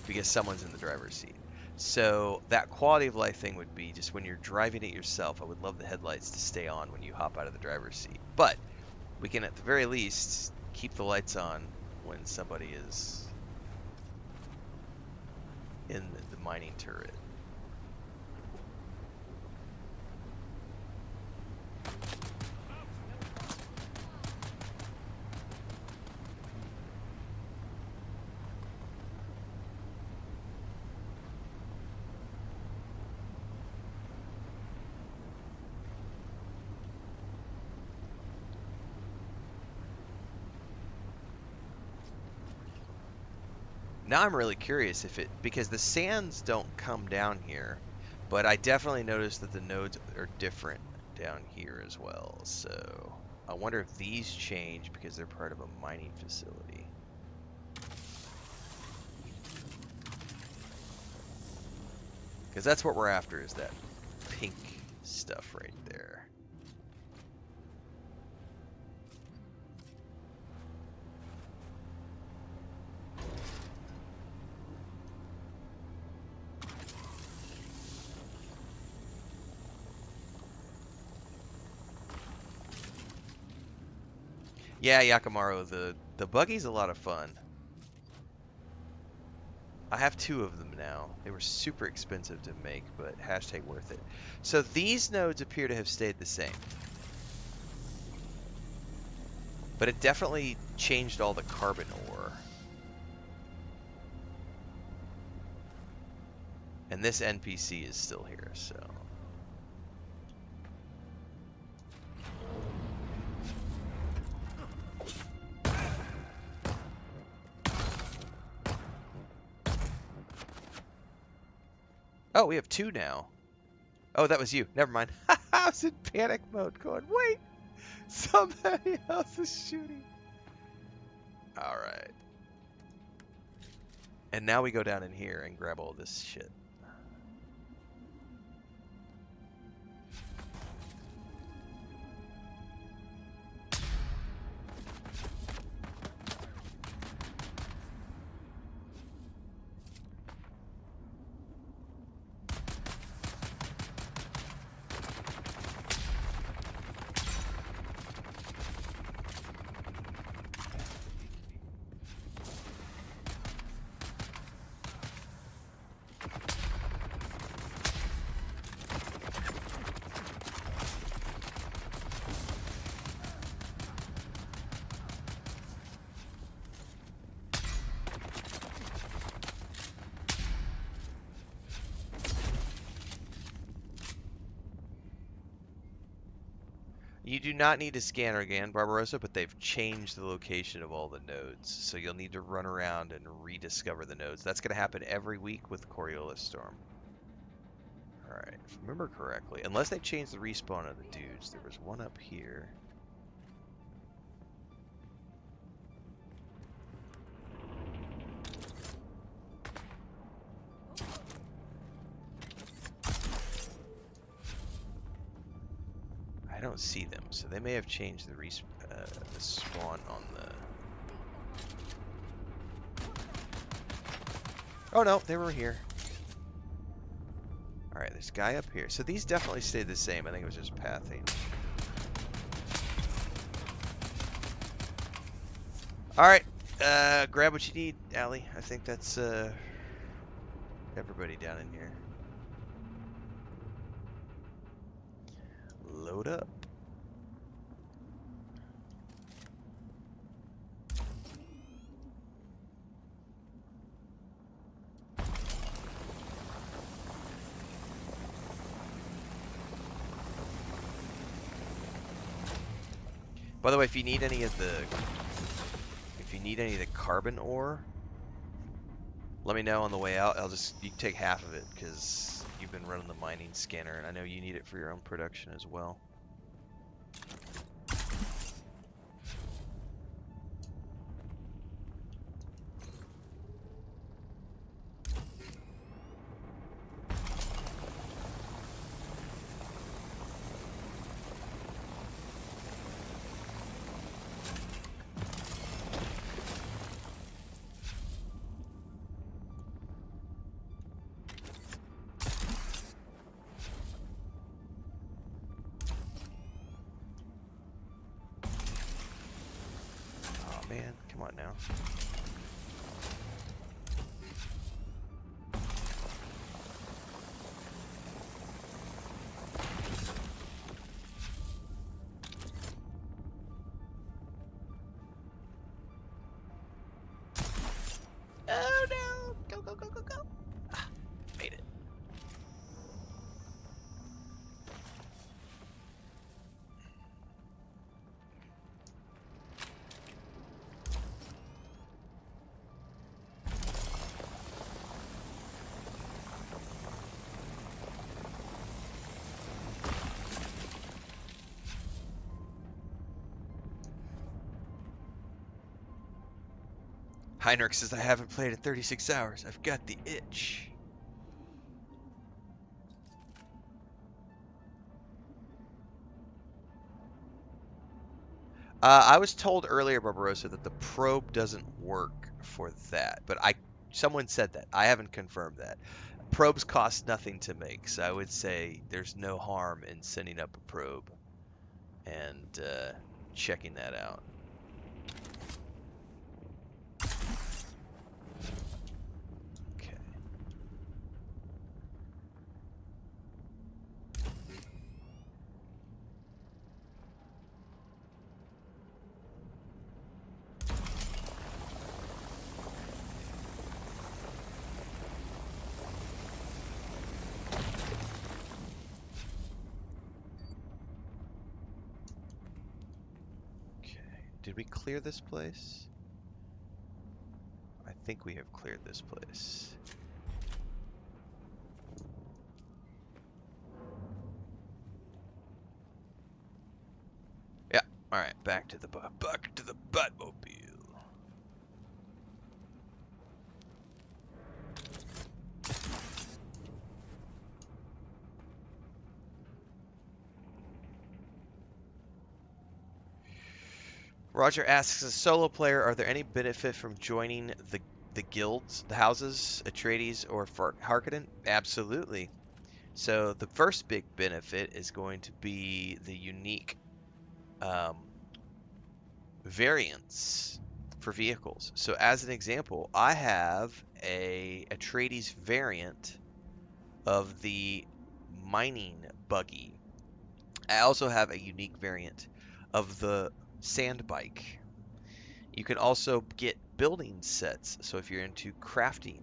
because someone's in the driver's seat. So that quality of life thing would be just when you're driving it yourself, I would love the headlights to stay on when you hop out of the driver's seat. But we can at the very least keep the lights on when somebody is in the mining turret. Now I'm really curious if because the sands don't come down here, but I definitely noticed that the nodes are different down here as well. So I wonder if these change because they're part of a mining facility. Because that's what we're after, is that pink stuff right there. Yeah, Yakamaru, the buggy's a lot of fun. I have 2 of them now. They were super expensive to make, but hashtag worth it. So these nodes appear to have stayed the same. But it definitely changed all the carbon ore. And this NPC is still here, so... Oh, we have 2 now. Oh, that was you. Never mind. I was in panic mode going, wait! Somebody else is shooting. Alright. And now we go down in here and grab all this shit. You do not need to scan again, Barbarossa, but they've changed the location of all the nodes. So you'll need to run around and rediscover the nodes. That's going to happen every week with Coriolis Storm. Alright, if I remember correctly. Unless they changed the respawn of the dudes. There was one up here. I don't see them, so they may have changed the spawn on the... Oh no, they were here. Alright, this guy up here. So these definitely stayed the same. I think it was just pathing. Alright, grab what you need, Allie. I think that's everybody down in here. Load up. By the way, if you need any of the carbon ore, let me know on the way out. You can take half of it because you've been running the mining scanner, and I know you need it for your own production as well. man. Come on now. Oh no! Go, go, go, go, go! Ah, made it. Heinrich says I haven't played in 36 hours. I've got the itch. I was told earlier, Barbarossa, that the probe doesn't work for that, but someone said that. I haven't confirmed that. Probes cost nothing to make, so I would say there's no harm in sending up a probe and checking that out. Okay. Did we clear this place? I think we have cleared this place. Yeah. All right. Back to the Batmobile. Roger asks, as a solo player, are there any benefit from joining the guilds, the houses, Atreides or Harkonnen? Absolutely. So the first big benefit is going to be the unique variants for vehicles. So as an example, I have a Atreides variant of the mining buggy. I also have a unique variant of the sand bike. You can also get building sets. So if you're into crafting,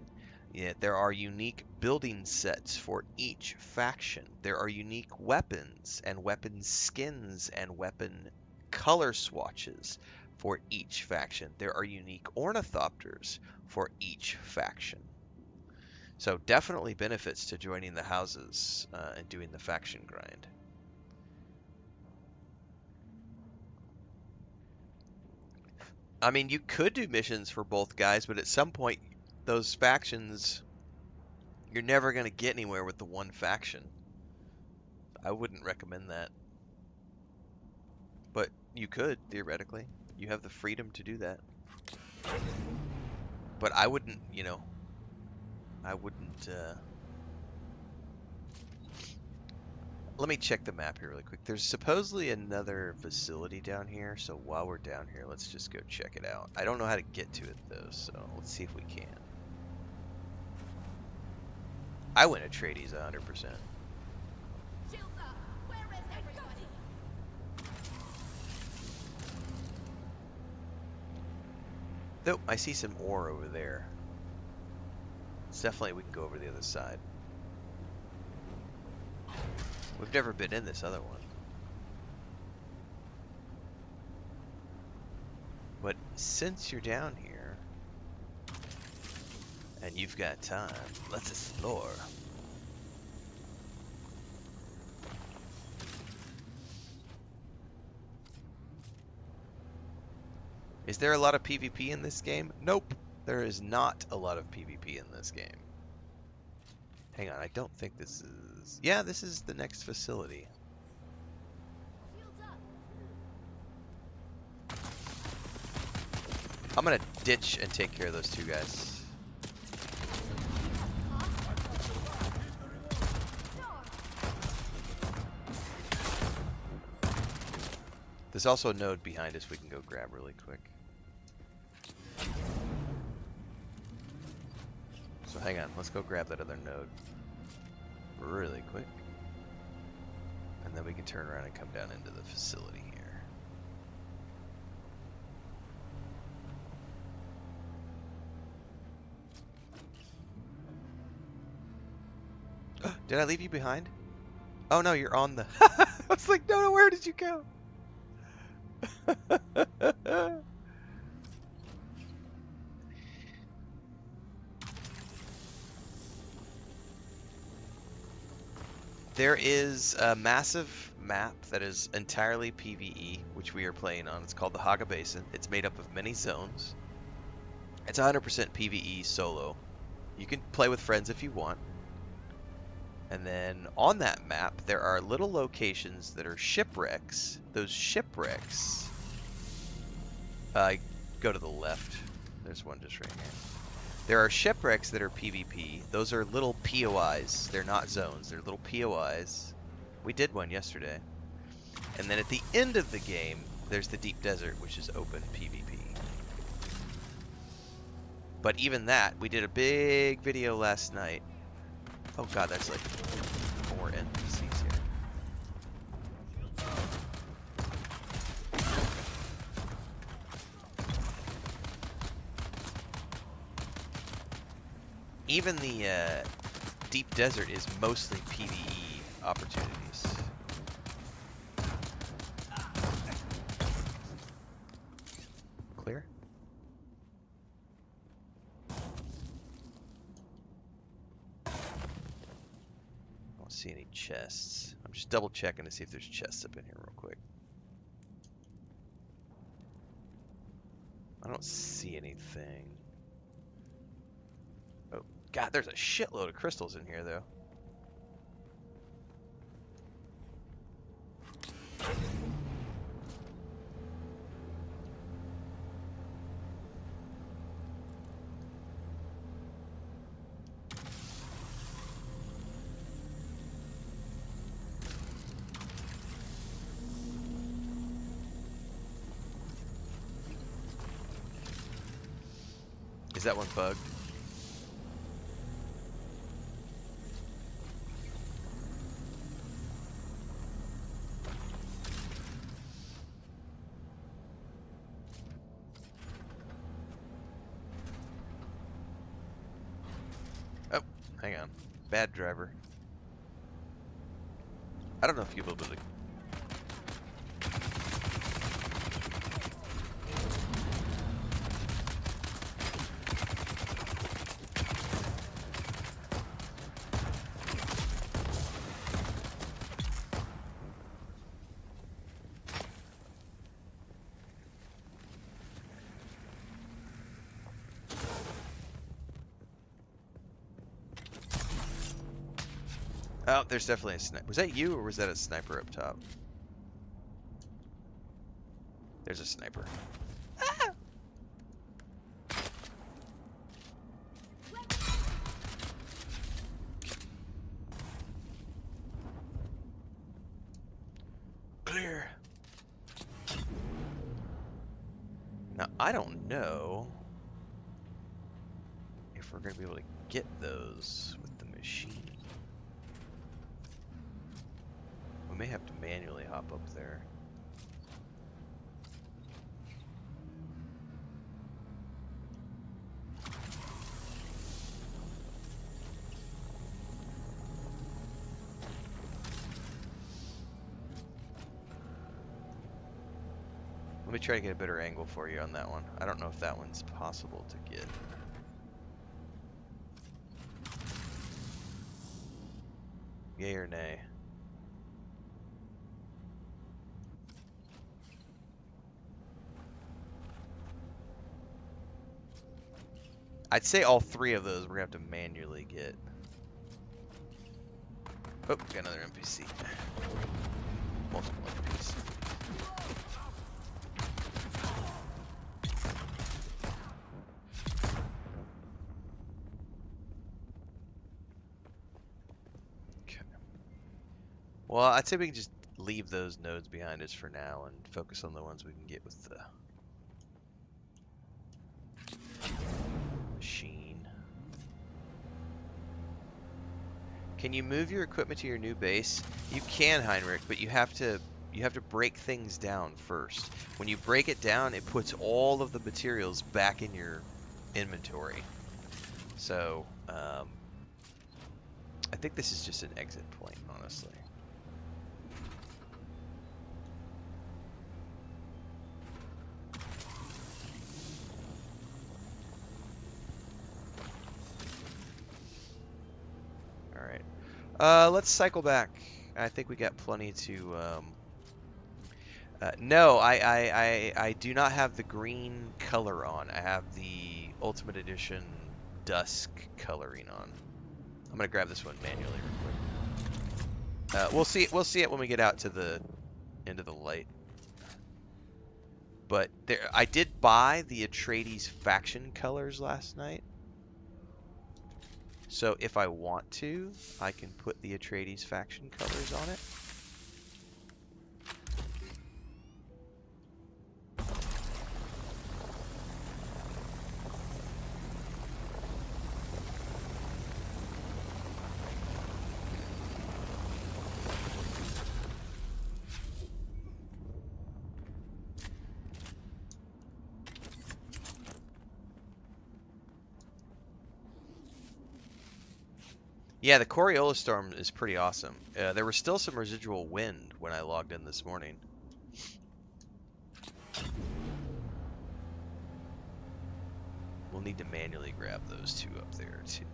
there are unique building sets for each faction. There are unique weapons and weapon skins and weapon color swatches for each faction. There are unique ornithopters for each faction. So definitely benefits to joining the houses and doing the faction grind. I mean, you could do missions for both guys, but at some point, those factions, you're never going to get anywhere with the one faction. I wouldn't recommend that. But you could, theoretically. You have the freedom to do that. But I wouldn't, I wouldn't, Let me check the map here really quick. There's supposedly another facility down here, so while we're down here, let's just go check it out. I don't know how to get to it, though, so let's see if we can. I went Atreides 100%. Nope, I see some ore over there. It's definitely we can go over the other side. We've never been in this other one. But since you're down here, and you've got time, let's explore. Is there a lot of PvP in this game? Nope, there is not a lot of PvP in this game. Hang on, I don't think this is... Yeah, this is the next facility. I'm gonna ditch and take care of those two guys. There's also a node behind us we can go grab really quick. So hang on, let's go grab that other node really quick. And then we can turn around and come down into the facility here. Did I leave you behind? Oh no, you're on the... I was like, no, where did you go? There is a massive map that is entirely PvE, which we are playing on. It's called the Haga Basin. It's made up of many zones. It's 100% PvE solo. You can play with friends if you want. And then on that map, there are little locations that are shipwrecks. Those shipwrecks... go to the left. There's one just right here. There are shipwrecks that are PvP. Those are little POIs. They're not zones. They're little POIs. We did one yesterday. And then at the end of the game, there's the deep desert, which is open PvP. But even that, we did a big video last night. Oh god, that's like more NPCs here. Even the deep desert is mostly PvE opportunities. Clear? I don't see any chests. I'm just double checking to see if there's chests up in here real quick. I don't see anything. Oh, God, there's a shitload of crystals in here, though. Is that one bugged? Oh, hang on. Bad driver. I don't know if you'll be able to... Oh, there's definitely a sniper. Was that you, or was that a sniper up top? There's a sniper. Ah! Clear. Now, I don't know if we're going to be able to get those with the machine. We may have to manually hop up there. Let me try to get a better angle for you on that one. I don't know if that one's possible to get. Yay or nay? I'd say all three of those we're gonna have to manually get. Oh, got another NPC. Multiple NPCs. Okay. Well, I'd say we can just leave those nodes behind us for now and focus on the ones we can get with the machine. Can you move your equipment to your new base? You can, Heinrich, but you have to break things down first. When you break it down, it puts all of the materials back in your inventory. So, I think this is just an exit point, honestly. All right. Let's cycle back. I think we got plenty to. No, I do not have the green color on. I have the Ultimate Edition Dusk coloring on. I'm gonna grab this one manually real quick. We'll see it when we get out to the end of the light. But there, I did buy the Atreides faction colors last night. So if I want to, I can put the Atreides faction colors on it. Yeah, the Coriolis storm is pretty awesome. There was still some residual wind when I logged in this morning. We'll need to manually grab those two up there too.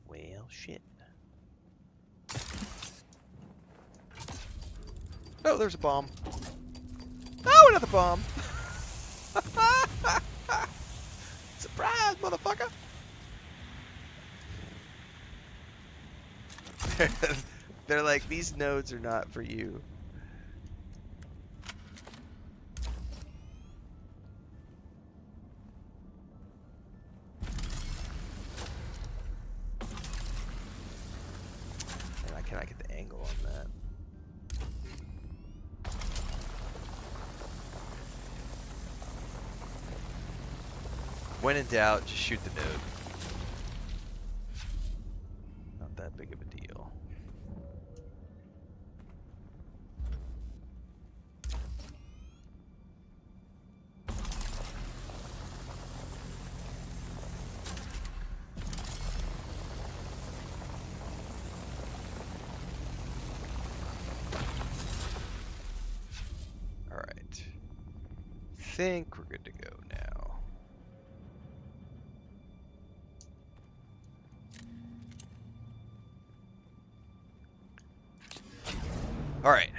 Well, shit. Oh, there's a bomb. Oh, another bomb! Surprise, motherfucker! They're like, these nodes are not for you. And I cannot get the angle on that. When in doubt, just shoot the node. Not that big of a deal. All right. Think we're good to go now. All right.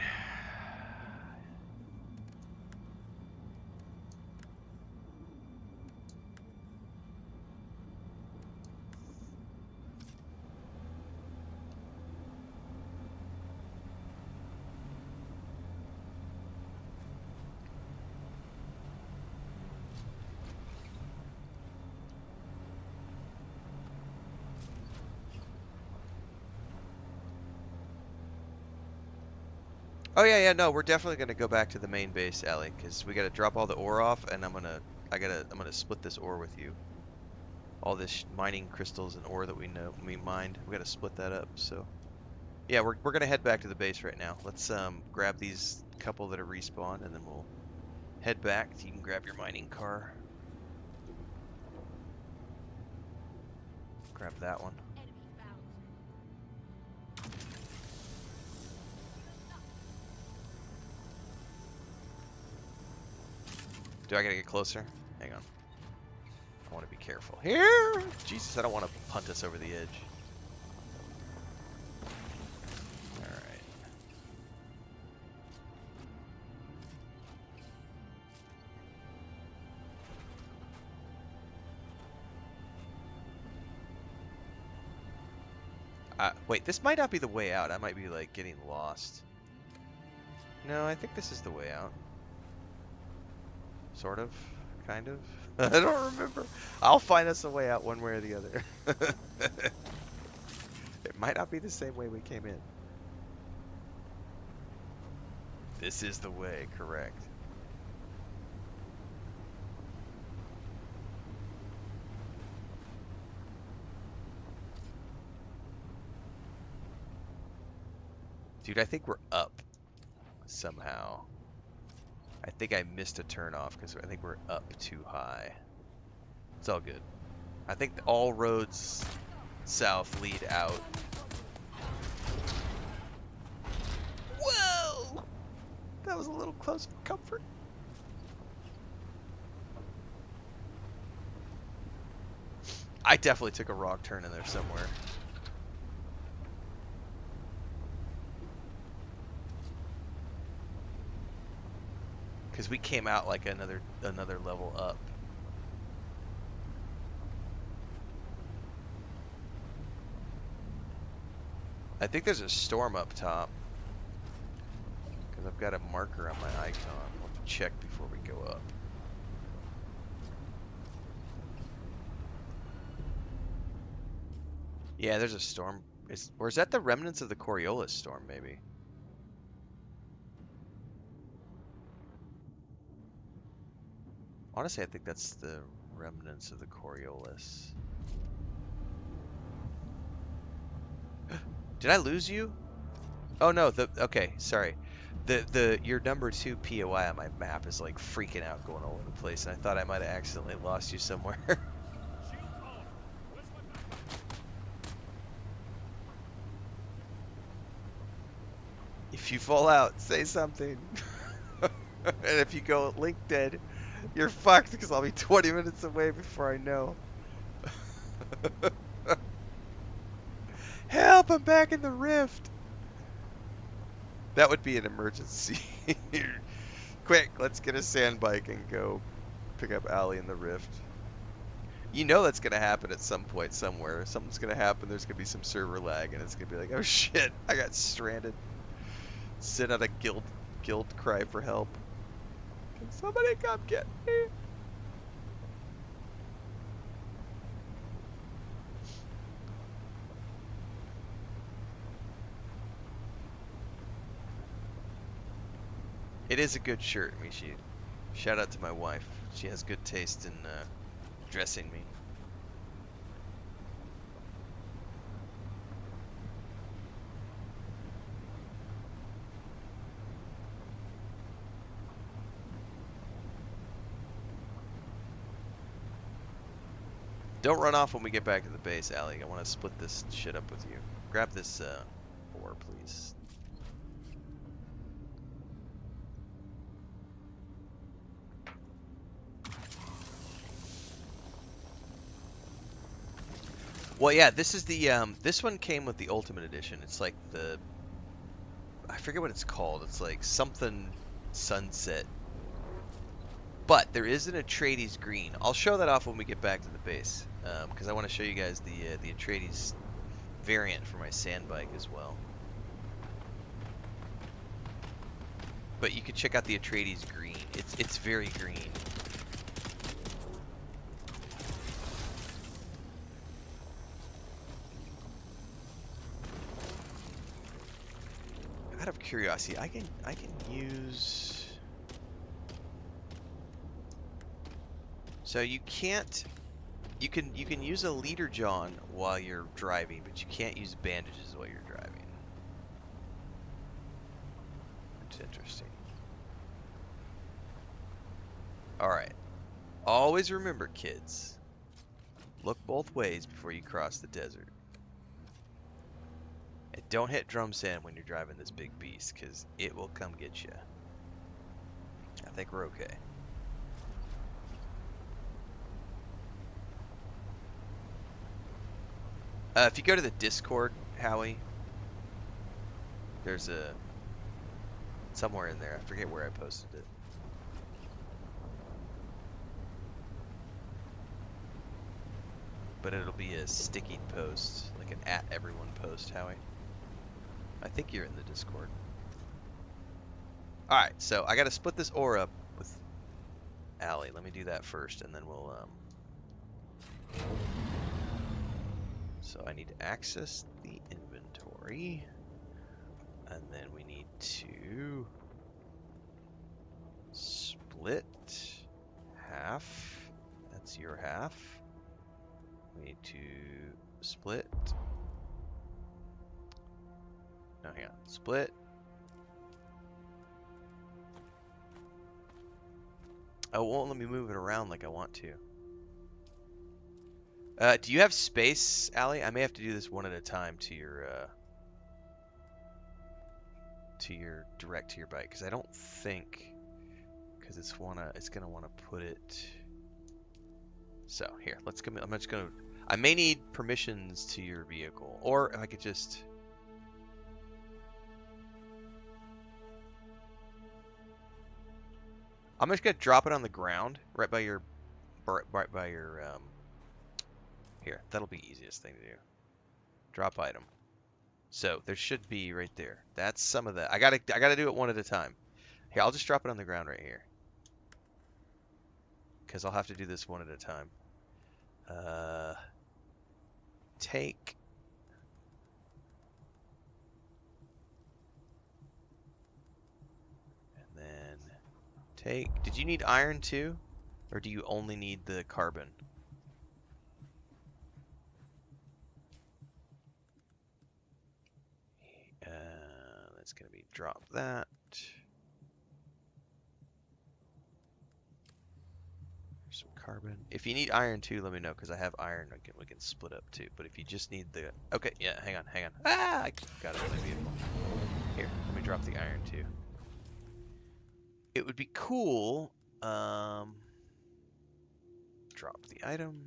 Oh yeah, no, we're definitely gonna go back to the main base, Ellie, because we gotta drop all the ore off, and I'm gonna split this ore with you. All this mining crystals and ore that we mined, we gotta split that up. So, yeah, we're gonna head back to the base right now. Let's grab these couple that are respawned, and then we'll head back. You can grab your mining car. Grab that one. Do I gotta get closer? Hang on. I want to be careful. Here! Jesus, I don't want to punt us over the edge. Alright. Wait, this might not be the way out. I might be, like, getting lost. No, I think this is the way out. Sort of. Kind of. I don't remember. I'll find us a way out one way or the other. It might not be the same way we came in. This is the way, correct. Dude, I think we're up somehow. I think I missed a turn off because I think we're up too high. It's all good. I think all roads south lead out. Whoa! That was a little close for comfort. I definitely took a wrong turn in there somewhere. Because we came out like another level up. I think there's a storm up top. Because I've got a marker on my icon. I'll have to check before we go up. Yeah, there's a storm. Or is that the remnants of the Coriolis storm, maybe? Honestly, I think that's the remnants of the Coriolis. Did I lose you? Oh no, okay, sorry. Your number 2 POI on my map is like freaking out going all over the place, and I thought I might have accidentally lost you somewhere. If you fall out, say something. And if you go link dead, you're fucked because I'll be 20 minutes away before I know. Help, I'm back in the rift. That would be an emergency. Quick, let's get a sand bike and go pick up Allie in the rift. You know that's going to happen at some point somewhere. Something's going to happen. There's going to be some server lag, and it's going to be like, oh shit, I got stranded. Send out a guild cry for help. Can somebody come get me? It is a good shirt, Michi. Shout out to my wife. She has good taste in dressing me. Don't run off when we get back to the base, Allie. I want to split this shit up with you. Grab this ore, please. Well, yeah, this is the this one came with the Ultimate Edition. It's like the I forget what it's called. It's like something Sunset. But there is an Atreides green. I'll show that off when we get back to the base, because I want to show you guys the Atreides variant for my sand bike as well. But you can check out the Atreides green. It's very green. Out of curiosity, I can use. So you can't. You can use a leader John while you're driving, but you can't use bandages while you're driving. It's interesting. All right. Always remember, kids. Look both ways before you cross the desert. And don't hit drum sand when you're driving this big beast, because it will come get you. I think we're okay. If you go to the Discord, Howie, there's a somewhere in there. I forget where I posted it. But it'll be a sticky post, like an @everyone post, Howie. I think you're in the Discord. Alright, so I gotta split this ore up with Allie. Let me do that first, and then we'll so I need to access the inventory, and then we need to split half. That's your half. We need to split. No, hang on. Split Oh, it won't let me move it around like I want to. Do you have space, Allie? I may have to do this one at a time to your direct to your bike because I don't think because it's gonna wanna put it. So here, let's come. I'm just gonna. I may need permissions to your vehicle, or I could just. I'm just gonna drop it on the ground right by your, right by your. Here, that'll be the easiest thing to do. Drop item. So there should be right there. That's some of that. I gotta do it one at a time. Here, I'll just drop it on the ground right here. Because I'll have to do this one at a time. Take. And then take. Did you need iron too? Or do you only need the carbon? That's going to be drop that. Some carbon. If you need iron too, let me know because I have iron. We can split up too. But if you just need the... Okay, yeah, hang on. Ah, I got it in my vehicle. Here, let me drop the iron too. It would be cool. Drop the item.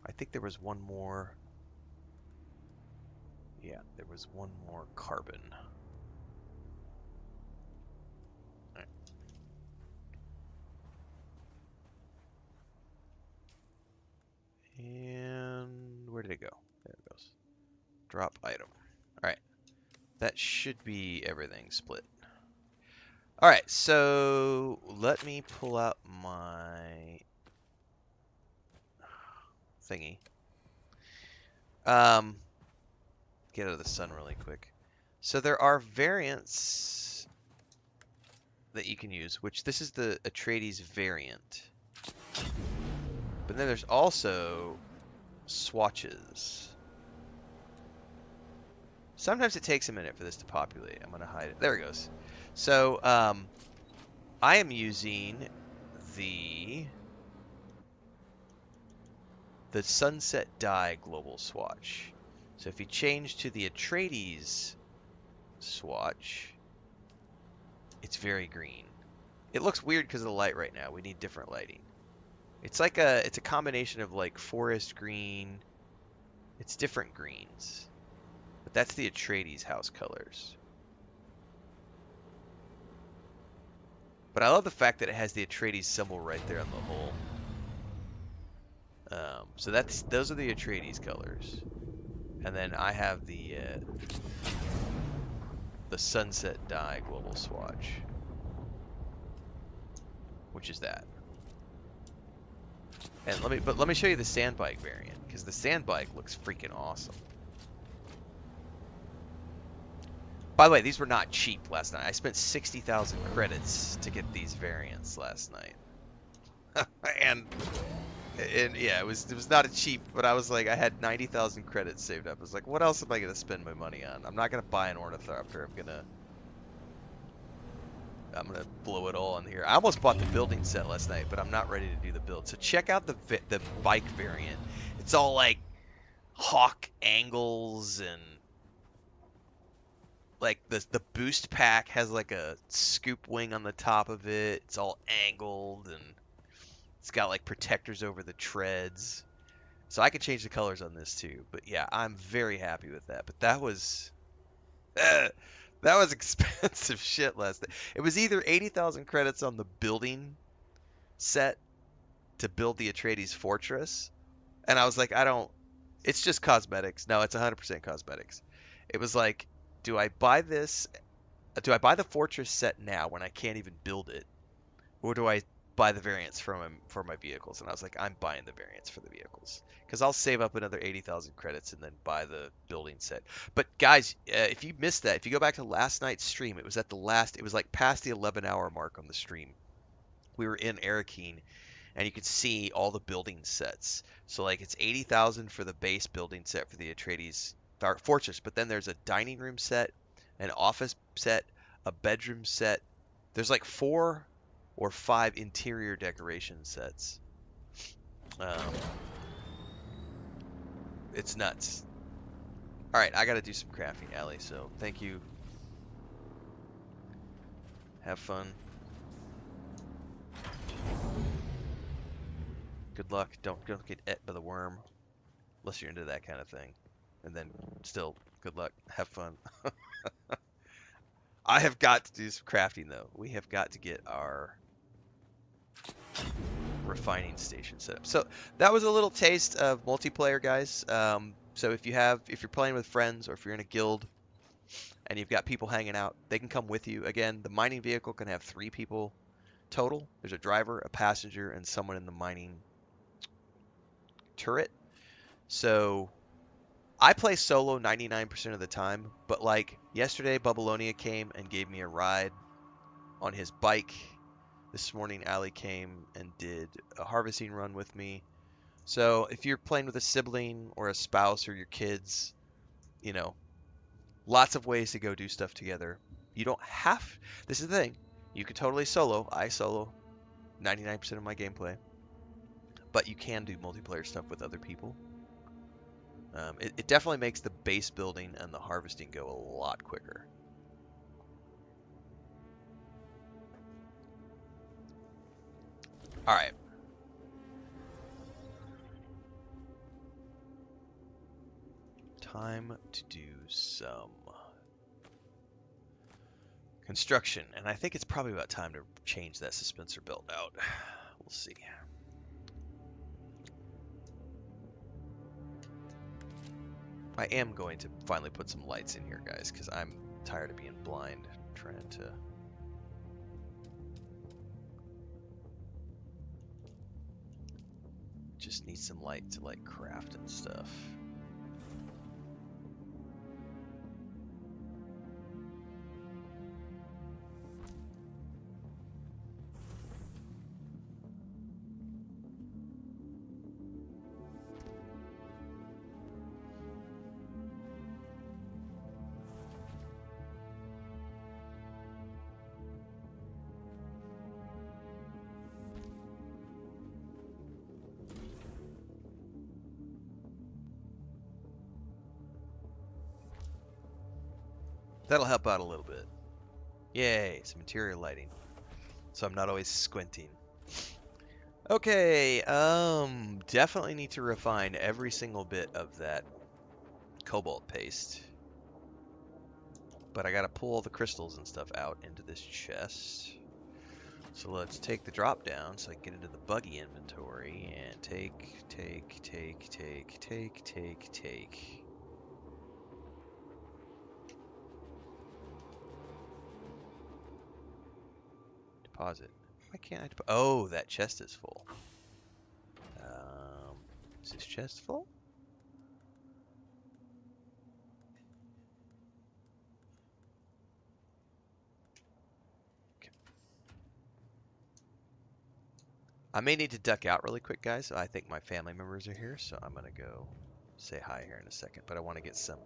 I think there was one more. Yeah, there was one more carbon. Right. And where did it go? There it goes. Drop item. Alright. That should be everything split. Alright, so let me pull out my thingy. Get out of the sun really quick. So there are variants that you can use, which this is the Atreides variant. But then there's also swatches. Sometimes it takes a minute for this to populate. I'm gonna hide it. There it goes. So I am using the Sunset Dye global swatch. So if you change to the Atreides swatch, it's very green. It looks weird because of the light right now. We need different lighting. It's like it's a combination of like forest green. It's different greens. But that's the Atreides house colors. But I love the fact that it has the Atreides symbol right there on the hull. So those are the Atreides colors. And then I have the Sunset Dye global swatch, which is that. And let me show you the sand bike variant because the sand bike looks freaking awesome. By the way, these were not cheap last night. I spent 60,000 credits to get these variants last night. and yeah, it was not a cheap, but I was like, I had 90,000 credits saved up. I was like, what else am I gonna spend my money on? I'm not gonna buy an ornithopter. I'm gonna blow it all in here. I almost bought the building set last night, but I'm not ready to do the build. So check out the bike variant. It's all like hawk angles and like the boost pack has like a scoop wing on the top of it. It's all angled and it's got like protectors over the treads. So I can change the colors on this too. But yeah, I'm very happy with that. But that was expensive shit last night. It was either 80,000 credits on the building set to build the Atreides fortress. And I was like, it's just cosmetics. No, it's 100% cosmetics. It was like, do I buy this? Do I buy the fortress set now when I can't even build it? Or do I buy the variants for my vehicles? And I was like, I'm buying the variants for the vehicles. Because I'll save up another 80,000 credits and then buy the building set. But guys, if you missed that, if you go back to last night's stream, it was like past the 11-hour mark on the stream. We were in Arakeen, and you could see all the building sets. So like it's 80,000 for the base building set for the Atreides or fortress, but then there's a dining room set, an office set, a bedroom set. There's like 4 or 5 interior decoration sets. Um, it's nuts. All right, I got to do some crafting, Allie. So thank you. Have fun. Good luck. Don't get et by the worm, unless you're into that kind of thing. And then still, good luck. Have fun. I have got to do some crafting though. We have got to get our refining station set up. So that was a little taste of multiplayer, guys. So if you're playing with friends or if you're in a guild and you've got people hanging out, they can come with you. Again, the mining vehicle can have 3 people total. There's a driver, a passenger, and someone in the mining turret. So I play solo 99% of the time, but like yesterday, Babylonia came and gave me a ride on his bike. This morning, Ali came and did a harvesting run with me. So if you're playing with a sibling or a spouse or your kids, you know, lots of ways to go do stuff together. You don't have, this is the thing, you can totally solo. I solo 99% of my gameplay, but you can do multiplayer stuff with other people. It definitely makes the base building and the harvesting go a lot quicker. All right. Time to do some construction, and I think it's probably about time to change that suspensor belt out. We'll see. I am going to finally put some lights in here, guys, because I'm tired of being blind trying to... Just need some light to, like, craft and stuff. That'll help out a little bit. Yay, some interior lighting. So I'm not always squinting. Okay, definitely need to refine every single bit of that cobalt paste. But I gotta pull all the crystals and stuff out into this chest. So let's take the drop down so I can get into the buggy inventory and take. Deposit. Why can't I deposit? Oh, that chest is full. Is this chest full? Okay. I may need to duck out really quick, guys. I think my family members are here, so I'm gonna go say hi here in a second. But I want to get some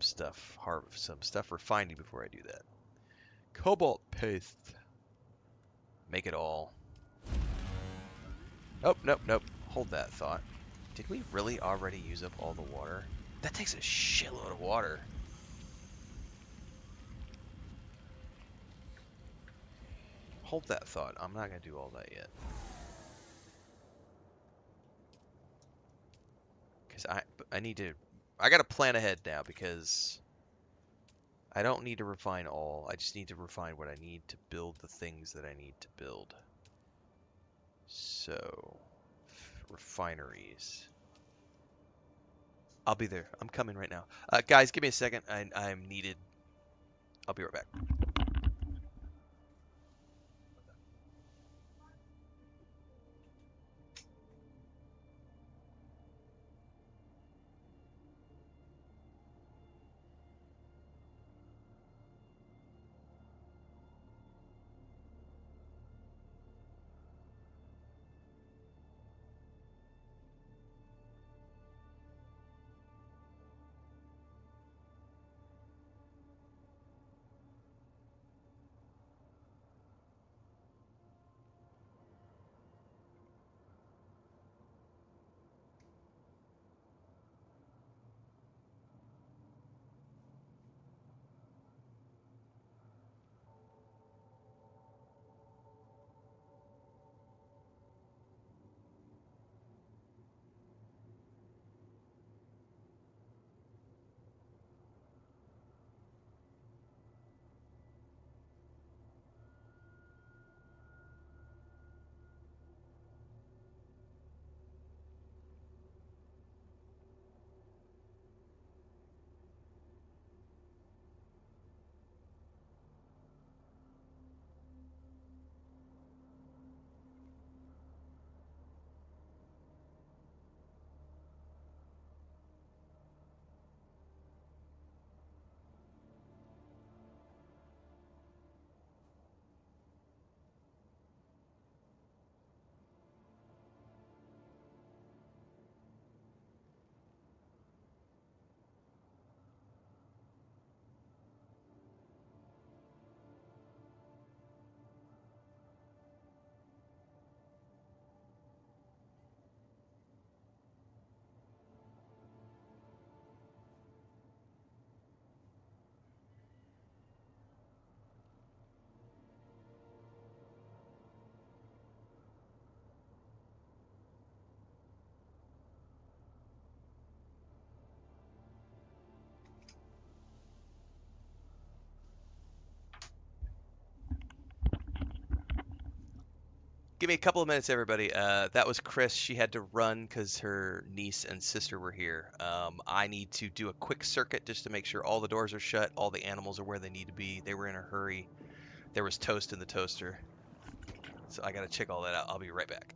stuff refining before I do that. Cobalt paste. Make it all. Oh, nope. Hold that thought. Did we really already use up all the water? That takes a shitload of water. Hold that thought. I'm not going to do all that yet. Because I need to... I got to plan ahead now because I don't need to refine all. I just need to refine what I need to build the things that I need to build. So, refineries. I'll be there. I'm coming right now. Guys, give me a second. I'm needed. I'll be right back. Give me a couple of minutes, everybody. That was Chris. She had to run because her niece and sister were here. I need to do a quick circuit just to make sure all the doors are shut, all the animals are where they need to be. They were in a hurry. There was toast in the toaster. So I got to check all that out. I'll be right back.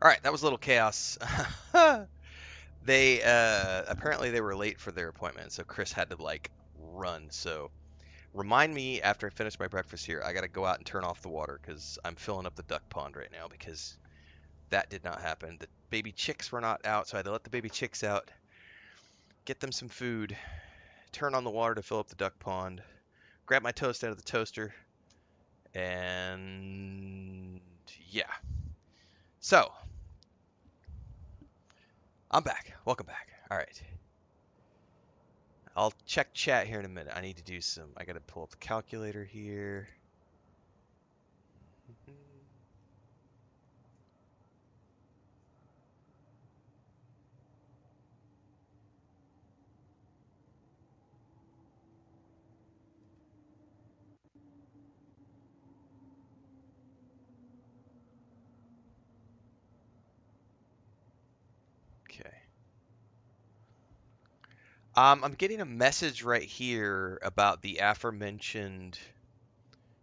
All right, that was a little chaos. They apparently they were late for their appointment, so Chris had to like run. So remind me after I finish my breakfast here. I got to go out and turn off the water because I'm filling up the duck pond right now because that did not happen. The baby chicks were not out, so I had to let the baby chicks out, get them some food, turn on the water to fill up the duck pond, grab my toast out of the toaster, and yeah. So I'm back. Welcome back. All right. I'll check chat here in a minute. I need to do some. I got to pull up the calculator here. Okay. I'm getting a message right here about the aforementioned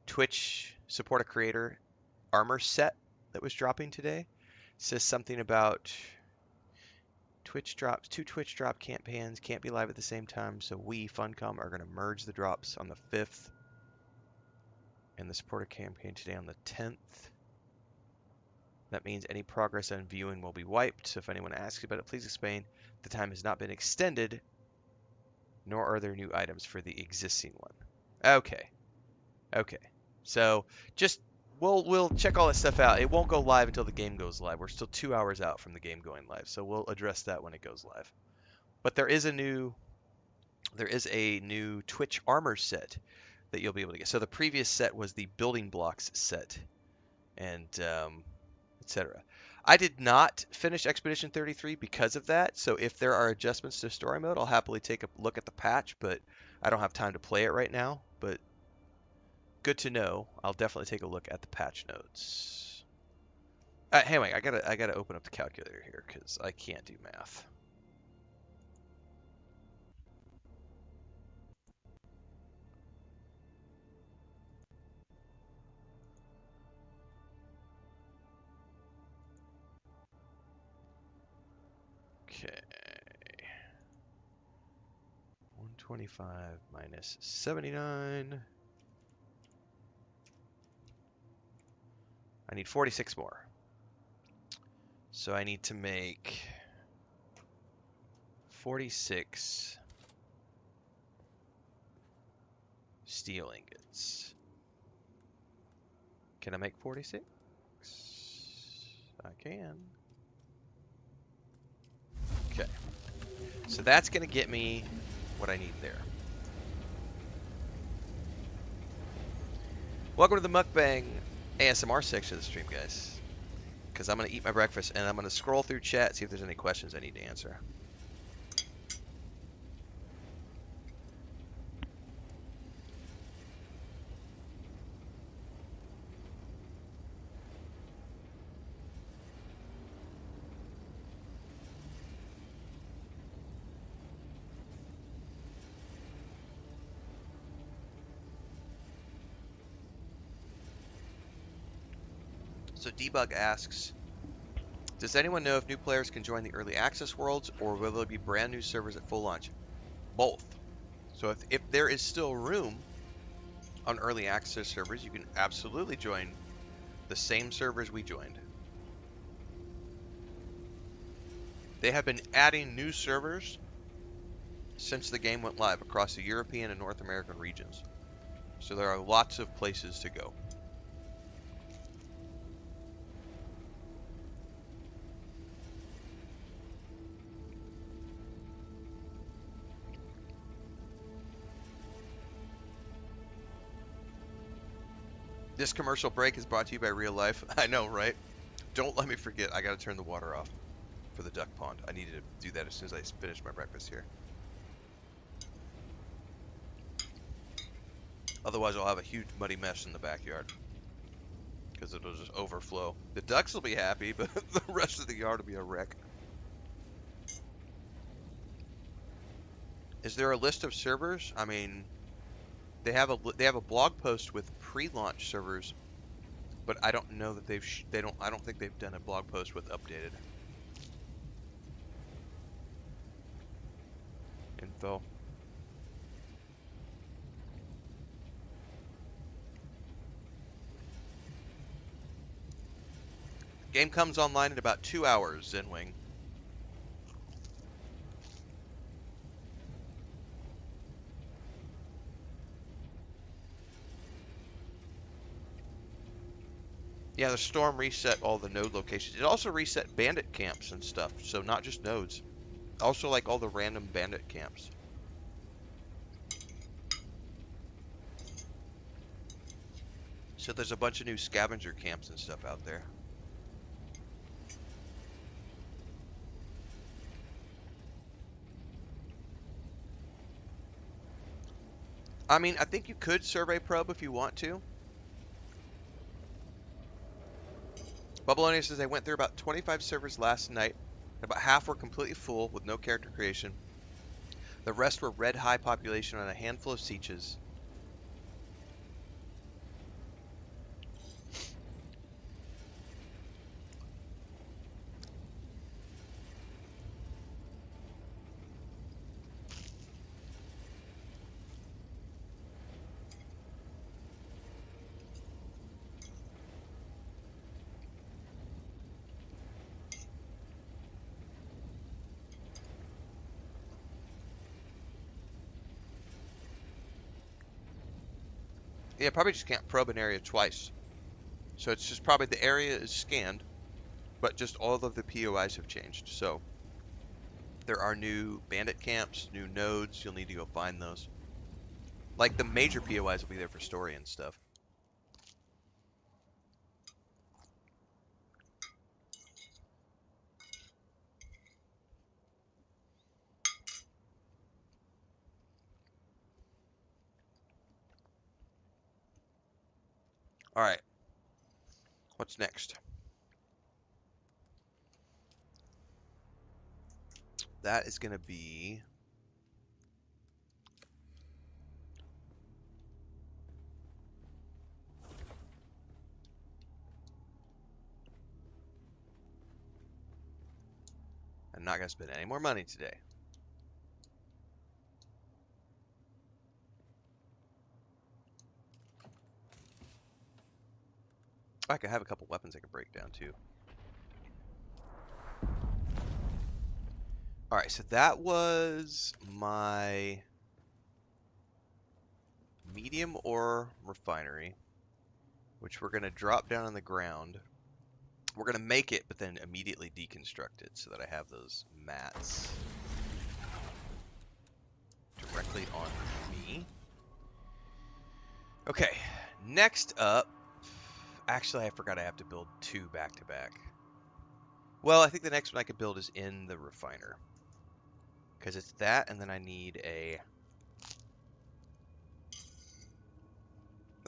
Twitch support a creator armor set that was dropping today. It says something about Twitch drops, two Twitch drop campaigns can't be live at the same time, so we, Funcom, are going to merge the drops on the 5th and the supporter campaign today on the 10th. That means any progress on viewing will be wiped, so if anyone asks about it, please explain. The time has not been extended, nor are there new items for the existing one. Okay. Okay. So just we'll check all that stuff out. It won't go live until the game goes live. We're still 2 hours out from the game going live, so we'll address that when it goes live. But there is a new Twitch armor set that you'll be able to get. So the previous set was the building blocks set, and etc. I did not finish Expedition 33 because of that. So if there are adjustments to story mode, I'll happily take a look at the patch, but I don't have time to play it right now. But good to know. I'll definitely take a look at the patch notes. Hey, wait, I gotta open up the calculator here because I can't do math. Okay. 125 minus 79. I need 46 more. So I need to make 46 steel ingots. Can I make 46? I can. Okay. So that's going to get me what I need there. Welcome to the mukbang ASMR section of the stream, guys. Because I'm going to eat my breakfast and I'm going to scroll through chat, see if there's any questions I need to answer. So Debug asks, does anyone know if new players can join the early access worlds, or will there be brand new servers at full launch? Both. So if there is still room on early access servers, you can absolutely join the same servers we joined. They have been adding new servers since the game went live across the European and North American regions. So there are lots of places to go. This commercial break is brought to you by Real Life. I know, right? Don't let me forget. I got to turn the water off for the duck pond. I needed to do that as soon as I finish my breakfast here. Otherwise, I'll have a huge muddy mess in the backyard because it'll just overflow. The ducks will be happy, but the rest of the yard will be a wreck. Is there a list of servers? I mean, they have a blog post with pre-launch servers but I don't know that I don't think they've done a blog post with updated info. Game comes online in about 2 hours, Zenwing. Yeah, the storm reset all the node locations. It also reset bandit camps and stuff, so not just nodes. Also, like all the random bandit camps. So there's a bunch of new scavenger camps and stuff out there. I mean, I think you could survey probe if you want to. Babylonia says they went through about 25 servers last night. About half were completely full with no character creation. The rest were red high population on a handful of sieges. Yeah, probably just can't probe an area twice. So it's just probably the area is scanned, but just all of the POIs have changed. So there are new bandit camps, new nodes. You'll need to go find those. Like the major POIs will be there for story and stuff. All right. What's next? That is going to be... I'm not going to spend any more money today. I could have a couple weapons I can break down too. All right, so that was my medium ore refinery, which we're going to drop down on the ground. We're going to make it, but then immediately deconstruct it so that I have those mats directly on me. Okay, next up, actually I forgot I have to build 2 back-to-back. Well, I think the next one I could build is in the refiner. Because it's that, and then I need a...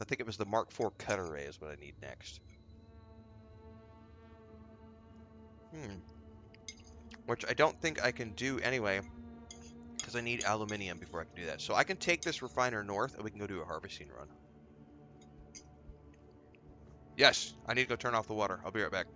I think it was the Mark IV cut array is what I need next. Which I don't think I can do anyway, because I need aluminium before I can do that. So I can take this refiner north, and we can go do a harvesting run. Yes, I need to go turn off the water. I'll be right back.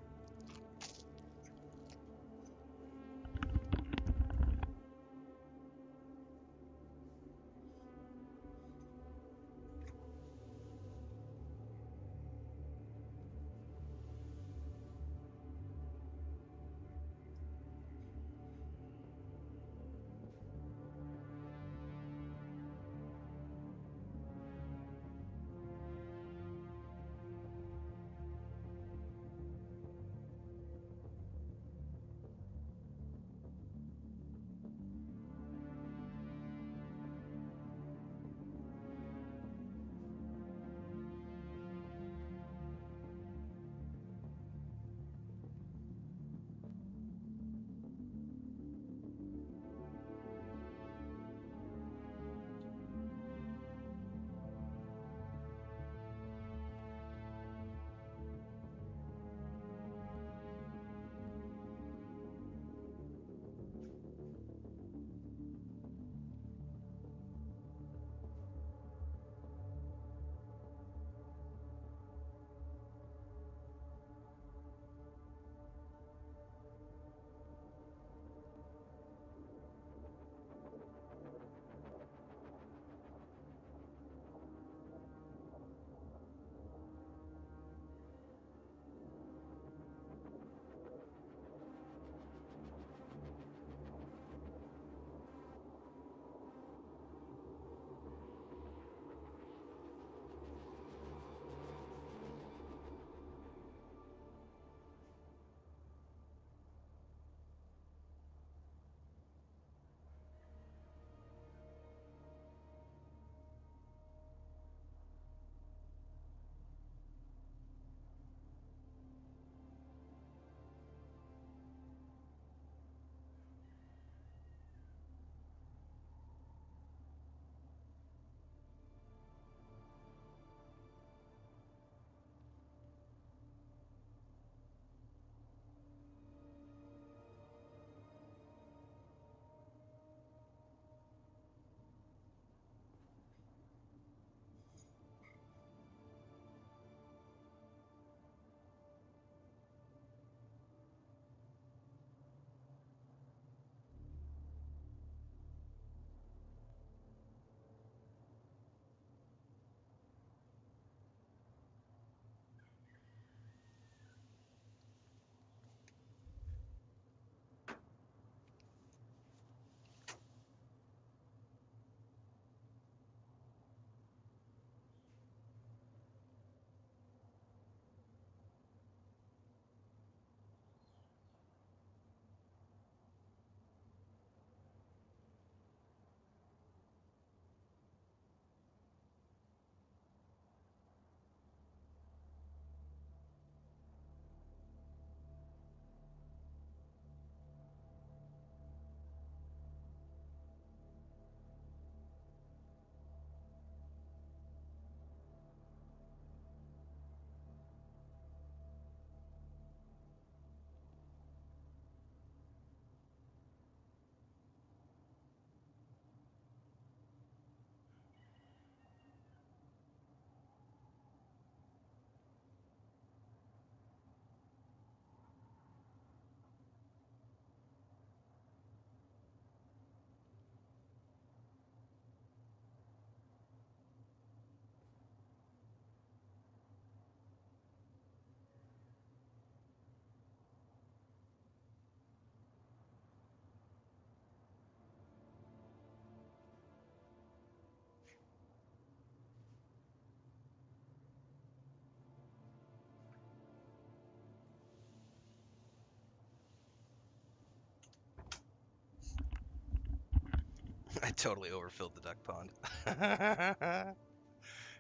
I totally overfilled the duck pond.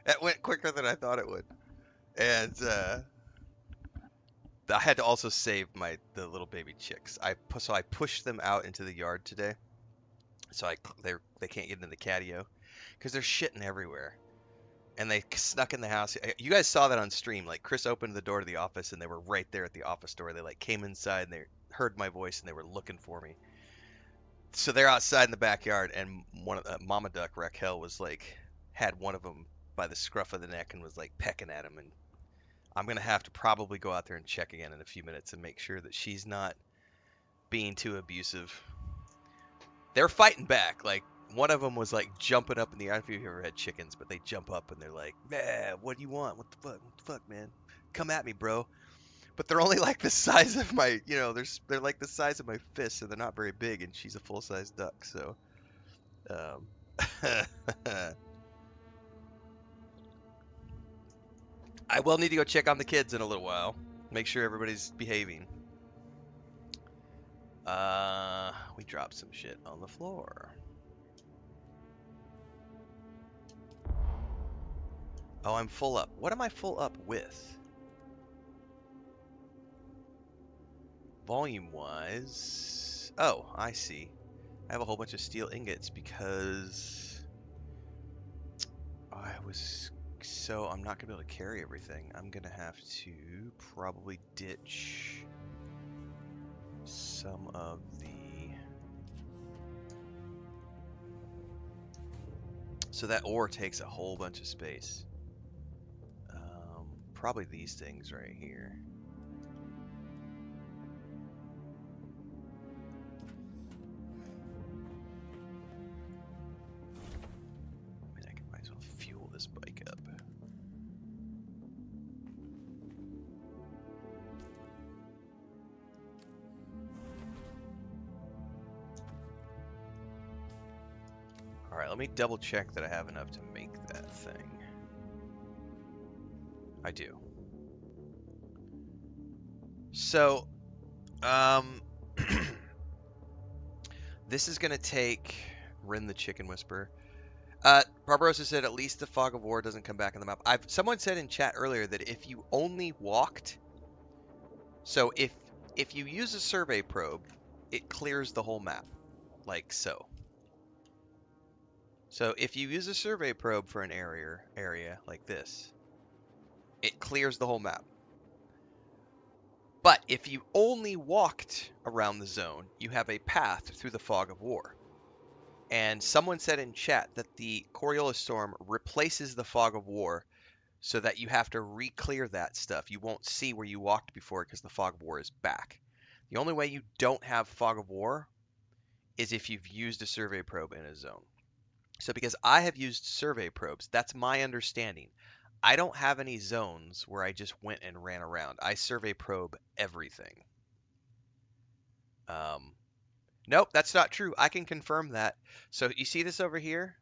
It went quicker than I thought it would. And I had to also save the little baby chicks. So I pushed them out into the yard today. So they can't get into the catio because they're shitting everywhere. And they snuck in the house. You guys saw that on stream. Like Chris opened the door to the office and they were right there at the office door. They like came inside and they heard my voice and they were looking for me. So they're outside in the backyard, and one of the mama duck Raquel was like had one of them by the scruff of the neck and was like pecking at him. And I'm gonna have to probably go out there and check again in a few minutes and make sure that she's not being too abusive. They're fighting back. Like one of them was like jumping up in the air. I don't know if you've ever had chickens, but they jump up and they're like, "Man, what do you want? What the fuck? What the fuck, man? Come at me, bro." But they're only like the size of my, they're like the size of my fist, so they're not very big. And she's a full-size duck, so. Um, I will need to go check on the kids in a little while. Make sure everybody's behaving. We dropped some shit on the floor. Oh, I'm full up. What am I full up with? Volume-wise. Oh, I see. I have a whole bunch of steel ingots because I'm not gonna be able to carry everything. I'm gonna have to probably ditch some of the. So that ore takes a whole bunch of space. Probably these things right here. I might as well fuel this bike up. Alright, let me double check that I have enough to make that thing. I do. So, this is gonna take Rin the Chicken Whisperer. Barbarossa said at least the fog of war doesn't come back on the map. Someone said in chat earlier that if you only walked, so if you use a survey probe, it clears the whole map, like so. So if you use a survey probe for an area like this, it clears the whole map. But if you only walked around the zone, you have a path through the fog of war. And someone said in chat that the Coriolis storm replaces the fog of war so that you have to re-clear that stuff. You won't see where you walked before because the fog of war is back. The only way you don't have fog of war is if you've used a survey probe in a zone. So because I have used survey probes, that's my understanding. I don't have any zones where I just went and ran around. I survey probe everything. Nope, that's not true. I can confirm that. So you see this over here?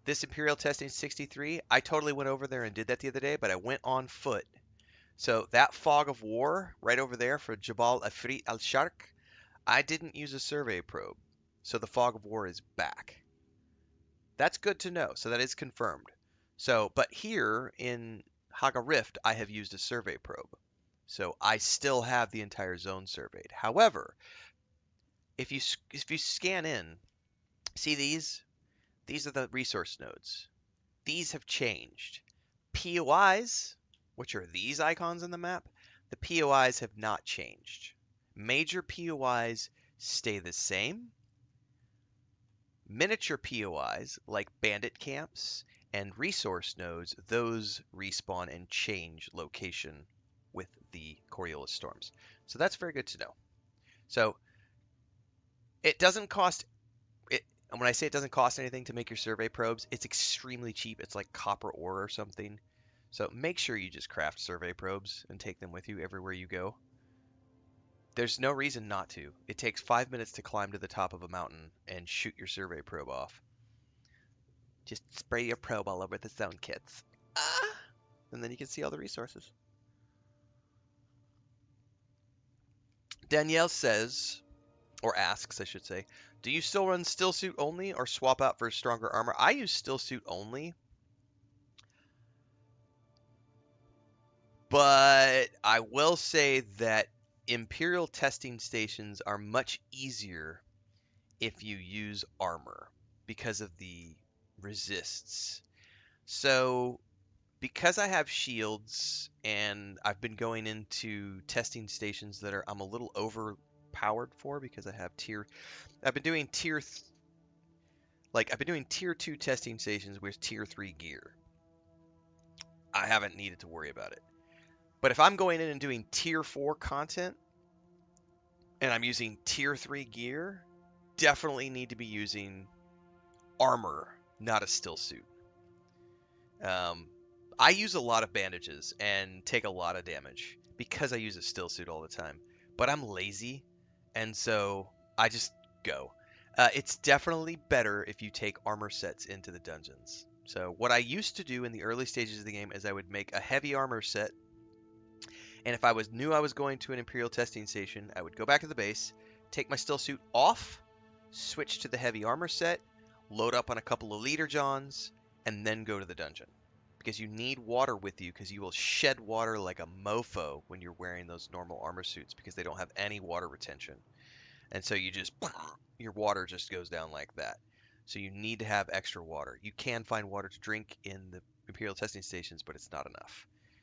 This Imperial Testing 63? I totally went over there and did that the other day, but I went on foot. So that fog of war right over there for Jabal Afrit al-Sharq, I didn't use a survey probe. So the fog of war is back. That's good to know. So that is confirmed. So, but here in Haga Rift, I have used a survey probe. So I still have the entire zone surveyed. However, if you scan in, see these? These are the resource nodes. These have changed. POIs, which are these icons on the map, the POIs have not changed. Major POIs stay the same. Miniature POIs, like bandit camps and resource nodes, those respawn and change location with the Coriolis storms. So that's very good to know. So it doesn't cost it. And when I say it doesn't cost anything to make your survey probes, it's extremely cheap. It's like copper ore or something. So make sure you just craft survey probes and take them with you everywhere you go. There's no reason not to. It takes 5 minutes to climb to the top of a mountain and shoot your survey probe off. Just spray your probe all over the zone, kids. And then you can see all the resources. Danielle says, or asks, I should say, Do you still run still suit only or swap out for stronger armor? I use still suit only, but I will say that Imperial testing stations are much easier if you use armor because of the resists. So, because I have shields and I've been going into testing stations that I'm a little overpowered for because I have I've been doing I've been doing tier 2 testing stations with tier 3 gear. I haven't needed to worry about it. But if I'm going in and doing tier 4 content and I'm using tier 3 gear, definitely need to be using armor, not a still suit. Um, I use a lot of bandages and take a lot of damage because I use a still suit all the time. But I'm lazy, and so I just go. It's definitely better if you take armor sets into the dungeons. So what I used to do in the early stages of the game is I would make a heavy armor set, and if knew I was going to an Imperial testing station, I would go back to the base, take my still suit off, switch to the heavy armor set, load up on a couple of leader johns, and then go to the dungeon. Because you need water with you, because you will shed water like a mofo when you're wearing those normal armor suits, because they don't have any water retention. And so your water just goes down like that. So you need to have extra water. You can find water to drink in the Imperial testing stations, but it's not enough.